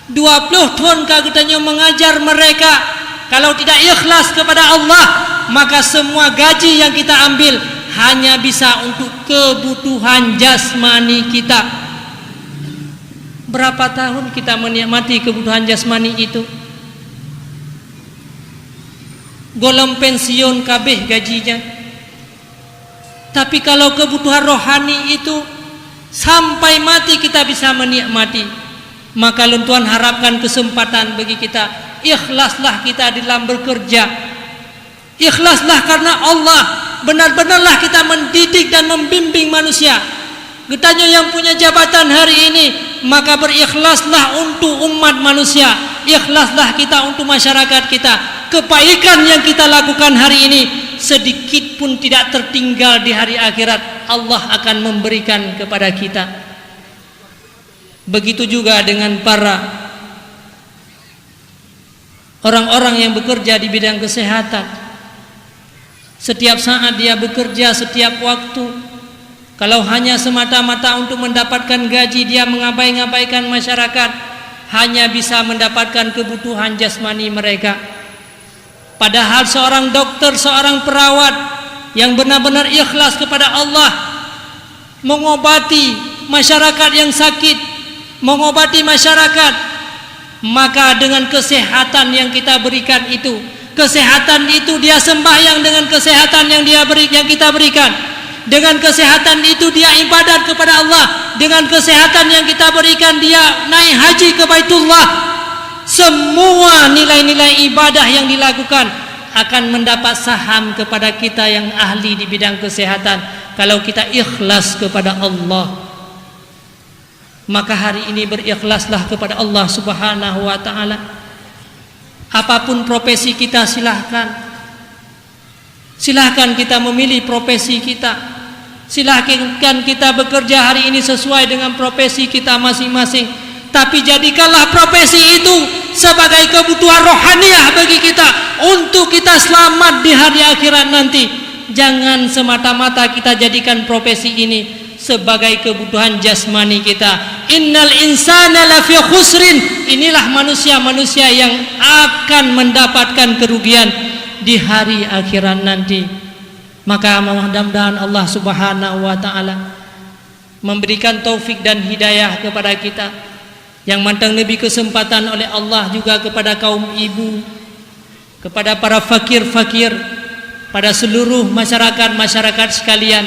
S1: 20 tahun kagetanya mengajar mereka, kalau tidak ikhlas kepada Allah, maka semua gaji yang kita ambil hanya bisa untuk kebutuhan jasmani kita. Berapa tahun kita menikmati kebutuhan jasmani itu? Golem pensiun kabeh gajinya. Tapi kalau kebutuhan rohani itu sampai mati kita bisa menikmati, maka Tuhan harapkan kesempatan bagi kita. Ikhlaslah kita dalam bekerja, ikhlaslah karena Allah. Benar-benarlah kita mendidik dan membimbing manusia. Getanya yang punya jabatan hari ini, maka berikhlaslah untuk umat manusia, ikhlaslah kita untuk masyarakat kita. Kebaikan yang kita lakukan hari ini sedikit pun tidak tertinggal di hari akhirat. Allah akan memberikan kepada kita. Begitu juga dengan para orang-orang yang bekerja di bidang kesehatan. Setiap saat dia bekerja, setiap waktu. Kalau hanya semata-mata untuk mendapatkan gaji, dia mengabaikan masyarakat, hanya bisa mendapatkan kebutuhan jasmani mereka. Padahal seorang dokter, seorang perawat yang benar-benar ikhlas kepada Allah, mengobati masyarakat yang sakit, mengobati masyarakat, maka dengan kesehatan yang kita berikan itu, kesehatan itu dia sembahyang dengan kesehatan yang kita berikan. Dengan kesehatan itu dia ibadat kepada Allah. Dengan kesehatan yang kita berikan dia naik haji ke Baitullah. Semua nilai-nilai ibadah yang dilakukan akan mendapat saham kepada kita yang ahli di bidang kesehatan kalau kita ikhlas kepada Allah. Maka hari ini berikhlaslah kepada Allah Subhanahu wa ta'ala. Apapun profesi kita, silahkan kita memilih profesi kita. Silahkan kita bekerja hari ini sesuai dengan profesi kita masing-masing. Tapi jadikanlah profesi itu sebagai kebutuhan rohaniah bagi kita, untuk kita selamat di hari akhirat nanti. Jangan semata-mata kita jadikan profesi ini sebagai kebutuhan jasmani kita. Innal insana lafi khusrin. Inilah manusia-manusia yang akan mendapatkan kerugian di hari akhirat nanti. Maka mudah-mudahan Allah Subhanahu wa ta'ala memberikan taufik dan hidayah kepada kita. Yang mantang lebih kesempatan oleh Allah juga kepada kaum ibu, kepada para fakir-fakir, pada seluruh masyarakat sekalian.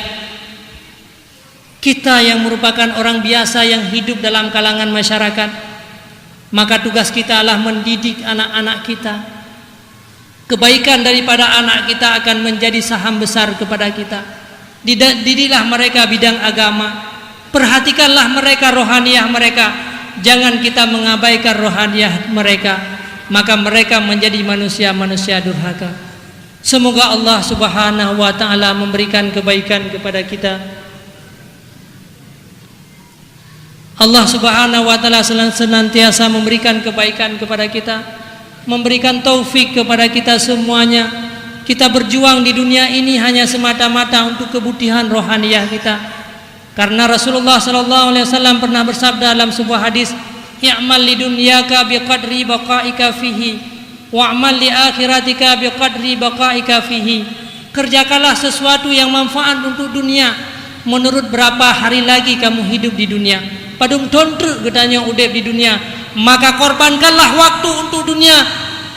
S1: Kita yang merupakan orang biasa yang hidup dalam kalangan masyarakat, maka tugas kita adalah mendidik anak-anak kita. Kebaikan daripada anak kita akan menjadi saham besar kepada kita. Didiklah mereka bidang agama, perhatikanlah mereka rohaniah mereka. Jangan kita mengabaikan rohaniah mereka, maka mereka menjadi manusia-manusia durhaka. Semoga Allah Subhanahu wa ta'ala memberikan kebaikan kepada kita. Allah Subhanahu wa ta'ala senantiasa memberikan kebaikan kepada kita, memberikan taufik kepada kita semuanya. Kita berjuang di dunia ini hanya semata-mata untuk kebutuhan rohaniah kita. Karena Rasulullah SAW pernah bersabda dalam sebuah hadis, "I'mal lidunyaka biqadri baqaika fihi, wa'mal li akhiratika biqadri baqaika fihi." Kerjakanlah sesuatu yang manfaat untuk dunia menurut berapa hari lagi kamu hidup di dunia. Padung tontruk getanya udep di dunia, maka korbankanlah waktu untuk dunia.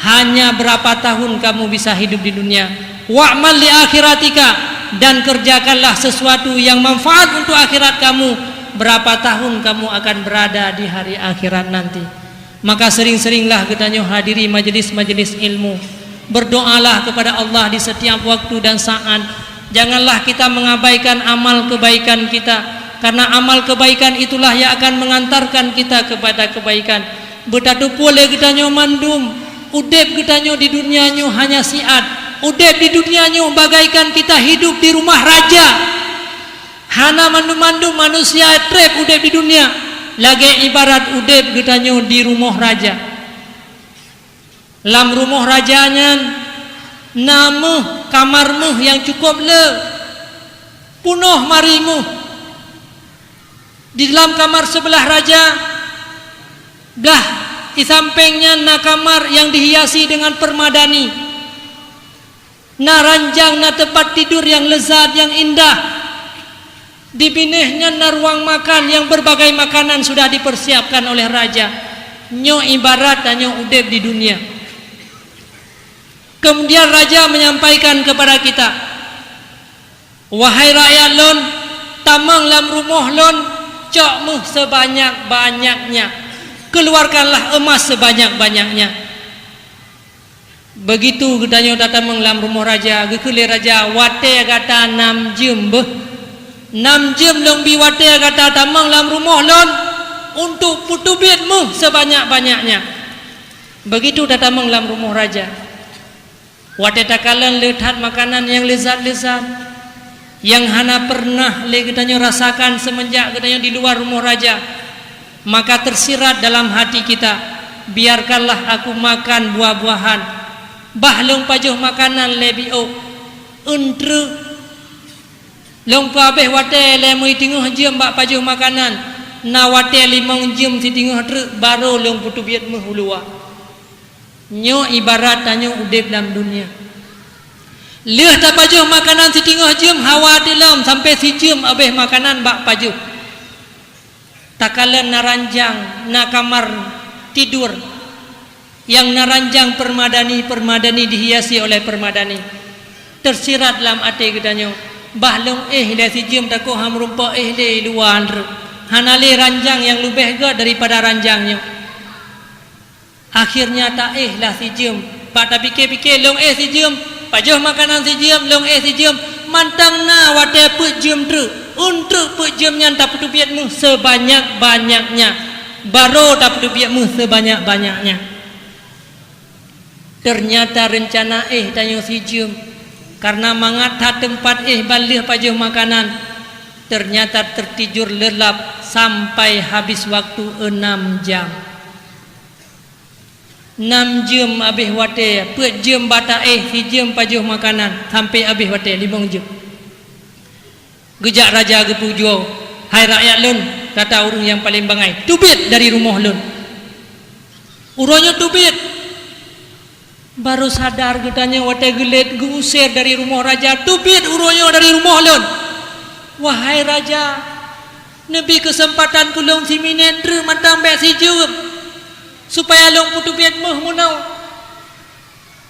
S1: Hanya berapa tahun kamu bisa hidup di dunia. Wa'mal li akhiratika, dan kerjakanlah sesuatu yang manfaat untuk akhirat kamu. Berapa tahun kamu akan berada di hari akhirat nanti. Maka sering-seringlah getanya hadiri majelis-majelis ilmu. Berdoalah kepada Allah di setiap waktu dan saat. Janganlah kita mengabaikan amal kebaikan kita, karena amal kebaikan itulah yang akan mengantarkan kita kepada kebaikan. Betatu boleh getanya mandum, udep getanya di dunianya hanya siat. Udep di dunianya bagaikan kita hidup di rumah raja. Hana mandum-mandum manusia trep udep di dunia. Lagi ibarat udep getanya di rumah raja. Lam rumah rajanya namuh kamarmu yang cukup le, punuh marimu. Di dalam kamar sebelah raja, dah di sampingnya na kamar yang dihiasi dengan permadani, na ranjang, na tempat tidur yang lezat, yang indah. Di binihnya na ruang makan yang berbagai makanan sudah dipersiapkan oleh raja. Nyo ibarat nyo udep di dunia. Kemudian raja menyampaikan kepada kita, "Wahai rakyat lon, tamang lam rumah lon, cokmu sebanyak-banyaknya, keluarkanlah emas sebanyak-banyaknya." Begitu gedanya datang menglam rumah raja, gekele raja wate kata 6 jam beh, 6 jam long bi wate kata tamang lam rumah lon untuk putubitmu sebanyak-banyaknya. Begitu datang menglam rumah raja, wate takalan lihat makanan yang lezat-lezat, yang hana pernah le gedanya rasakan semenjak gedanya di luar rumah raja. maka tersirat dalam hati kita, biarkanlah aku makan buah-buahan, bahlong pajuh makanan lebih entre long pabeh wate le mui tinguh jam bak pajuh makanan na wate 5 jam si tinguh tre baru long putu biat menghulua nyo ibarat tanyo udip dalam dunia leh ta pajuh makanan si tinguh jam hawa dalam sampai si jam abeh makanan bak pajuh takalan naranjang na kamar tidur yang naranjang permadani dihiasi oleh permadani tersirat dalam hati kedanyo bahlong le si jam tako ham rumpa le luar hanale ranjang yang lebih ga daripada ranjangnya akhirnya tak lah si jam pak tak fikir long si jam pajuh makanan si jam long si jam mantang na wate pe jam tru untuk pe jam nya tak putu biatmu sebanyak-banyaknya baru tak putu biatmu sebanyak-banyaknya. Ternyata rencana tanyo si jam karena mangat tempat balih pajuh makanan ternyata tertidur lelap sampai habis waktu 6 jam 6 jam habis wate pe jam bata si jam pajuh makanan sampai habis wate 5 jam gejak raja gepujo hai rakyat lun kata urang yang paling bangai tubit dari rumah lun uronya tubit baru sadar getanya wate gelet geusir dari rumah raja tubit uronya dari rumah lun wahai raja nebi kesempatan kulong si minendre mantang be si jum supaya long putu biat meh munau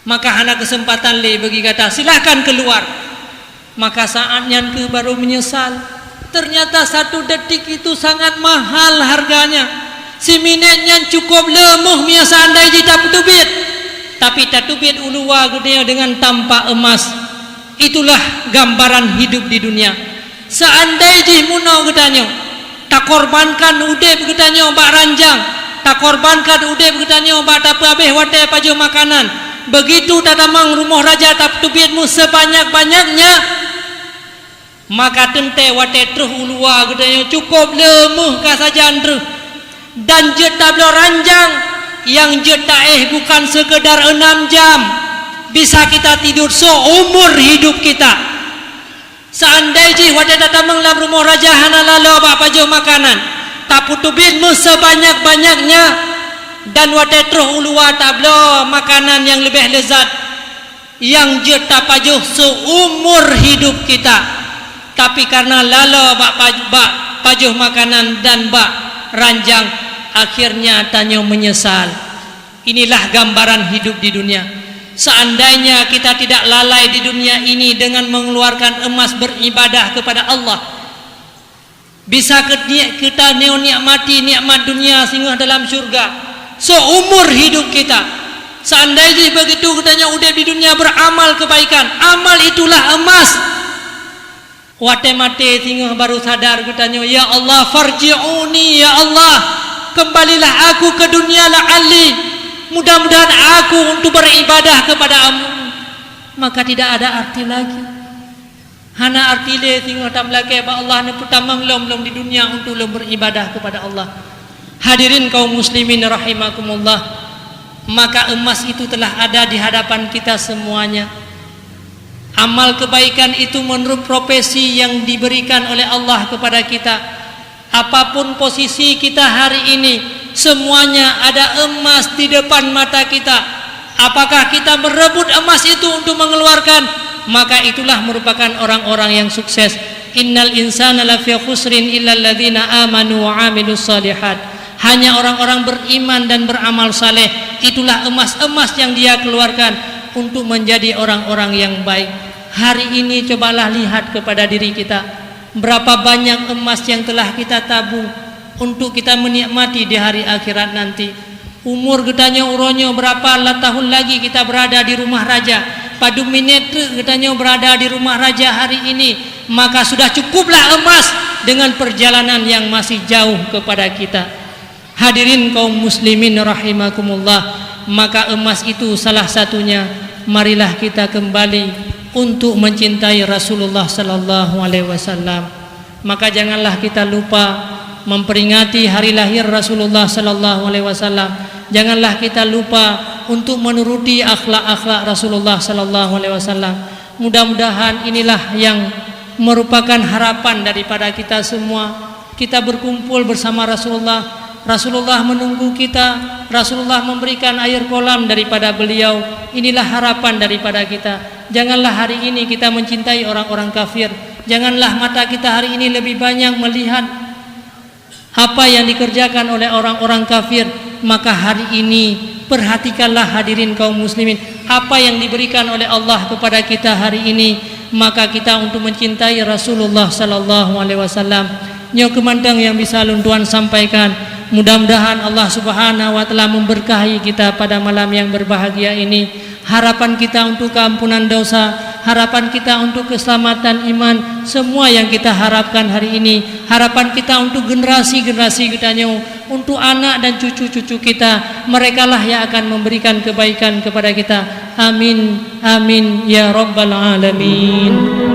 S1: maka hana kesempatan le bagi kata silakan keluar maka saatnya ke baru menyesal ternyata 1 detik itu sangat mahal harganya si minetnya cukup lemuh biasa andai jita putu biat tapi tatubit uluwa dunia dengan tanpa emas itulah gambaran hidup di dunia seandainya munau getanyo tak korbankan udep getanyo bak ranjang tak korbankan udep getanyo bak tapabeh wate pajuh makanan begitu tatamang rumah raja tatubitmu sebanyak-banyaknya maka tente wate truh uluwa getanyo cukup lemuh kasajan truh dan jetablo ranjang yang jeta bukan sekedar 6 jam bisa kita tidur seumur hidup kita seandainya wadah datang dalam rumah raja hana lalu bak pajuh makanan tak putubinmu sebanyak-banyaknya dan wadah terus uluwa tablo makanan yang lebih lezat yang jeta pajuh seumur hidup kita tapi karena lalu bak pajuh makanan dan bak ranjang akhirnya tanyo menyesal. Inilah gambaran hidup di dunia. Seandainya kita tidak lalai di dunia ini dengan mengeluarkan emas beribadah kepada Allah, bisa kita nikmati nikmat dunia singgah dalam syurga seumur hidup kita. Seandainya begitu katanya udah di dunia beramal kebaikan, amal itulah emas. Wate mate singgah baru sadar katanya, ya Allah farji'uni, ya Allah kembalilah aku ke dunia la'alli, mudah-mudahan aku untuk beribadah kepadamu. Maka tidak ada arti lagi. Hana arti le tinggal tam lagi ba Allah ne putamang lom di dunia untuk lom beribadah kepada Allah. Hadirin kaum muslimin rahimakumullah, maka emas itu telah ada di hadapan kita semuanya. Amal kebaikan itu menurut profesi yang diberikan oleh Allah kepada kita. Apapun posisi kita hari ini, semuanya ada emas di depan mata kita. Apakah kita merebut emas itu untuk mengeluarkan? Maka itulah merupakan orang-orang yang sukses. Innal insana lafi khusrin illa alladzina amanu wa amilus solihat. Hanya orang-orang beriman dan beramal saleh, itulah emas-emas yang dia keluarkan untuk menjadi orang-orang yang baik. Hari ini cobalah lihat kepada diri kita, berapa banyak emas yang telah kita tabung untuk kita menikmati di hari akhirat nanti. Umur getanya uronyo berapa lah tahun lagi kita berada di rumah raja, padu minit getanya berada di rumah raja hari ini, maka sudah cukuplah emas dengan perjalanan yang masih jauh kepada kita. Hadirin kaum muslimin rahimakumullah, maka emas itu salah satunya. Marilah kita kembali untuk mencintai Rasulullah sallallahu alaihi wasallam. Maka janganlah kita lupa memperingati hari lahir Rasulullah sallallahu alaihi wasallam, janganlah kita lupa untuk menuruti akhlak-akhlak Rasulullah sallallahu alaihi wasallam. Mudah-mudahan inilah yang merupakan harapan daripada kita semua. Kita berkumpul bersama Rasulullah, Rasulullah menunggu kita, Rasulullah memberikan air kolam daripada beliau. Inilah harapan daripada kita. Janganlah hari ini kita mencintai orang-orang kafir. Janganlah mata kita hari ini lebih banyak melihat apa yang dikerjakan oleh orang-orang kafir. Maka hari ini perhatikanlah hadirin kaum muslimin, apa yang diberikan oleh Allah kepada kita hari ini. Maka kita untuk mencintai Rasulullah sallallahu alaihi wasallam. Nyo kemandang yang bisa luntuan sampaikan. Mudah-mudahan Allah Subhanahu wa taala memberkahi kita pada malam yang berbahagia ini. Harapan kita untuk keampunan dosa, harapan kita untuk keselamatan iman, semua yang kita harapkan hari ini. Harapan kita untuk generasi-generasi kita, untuk anak dan cucu-cucu kita. Merekalah yang akan memberikan kebaikan kepada kita. Amin, amin ya rabbal alamin.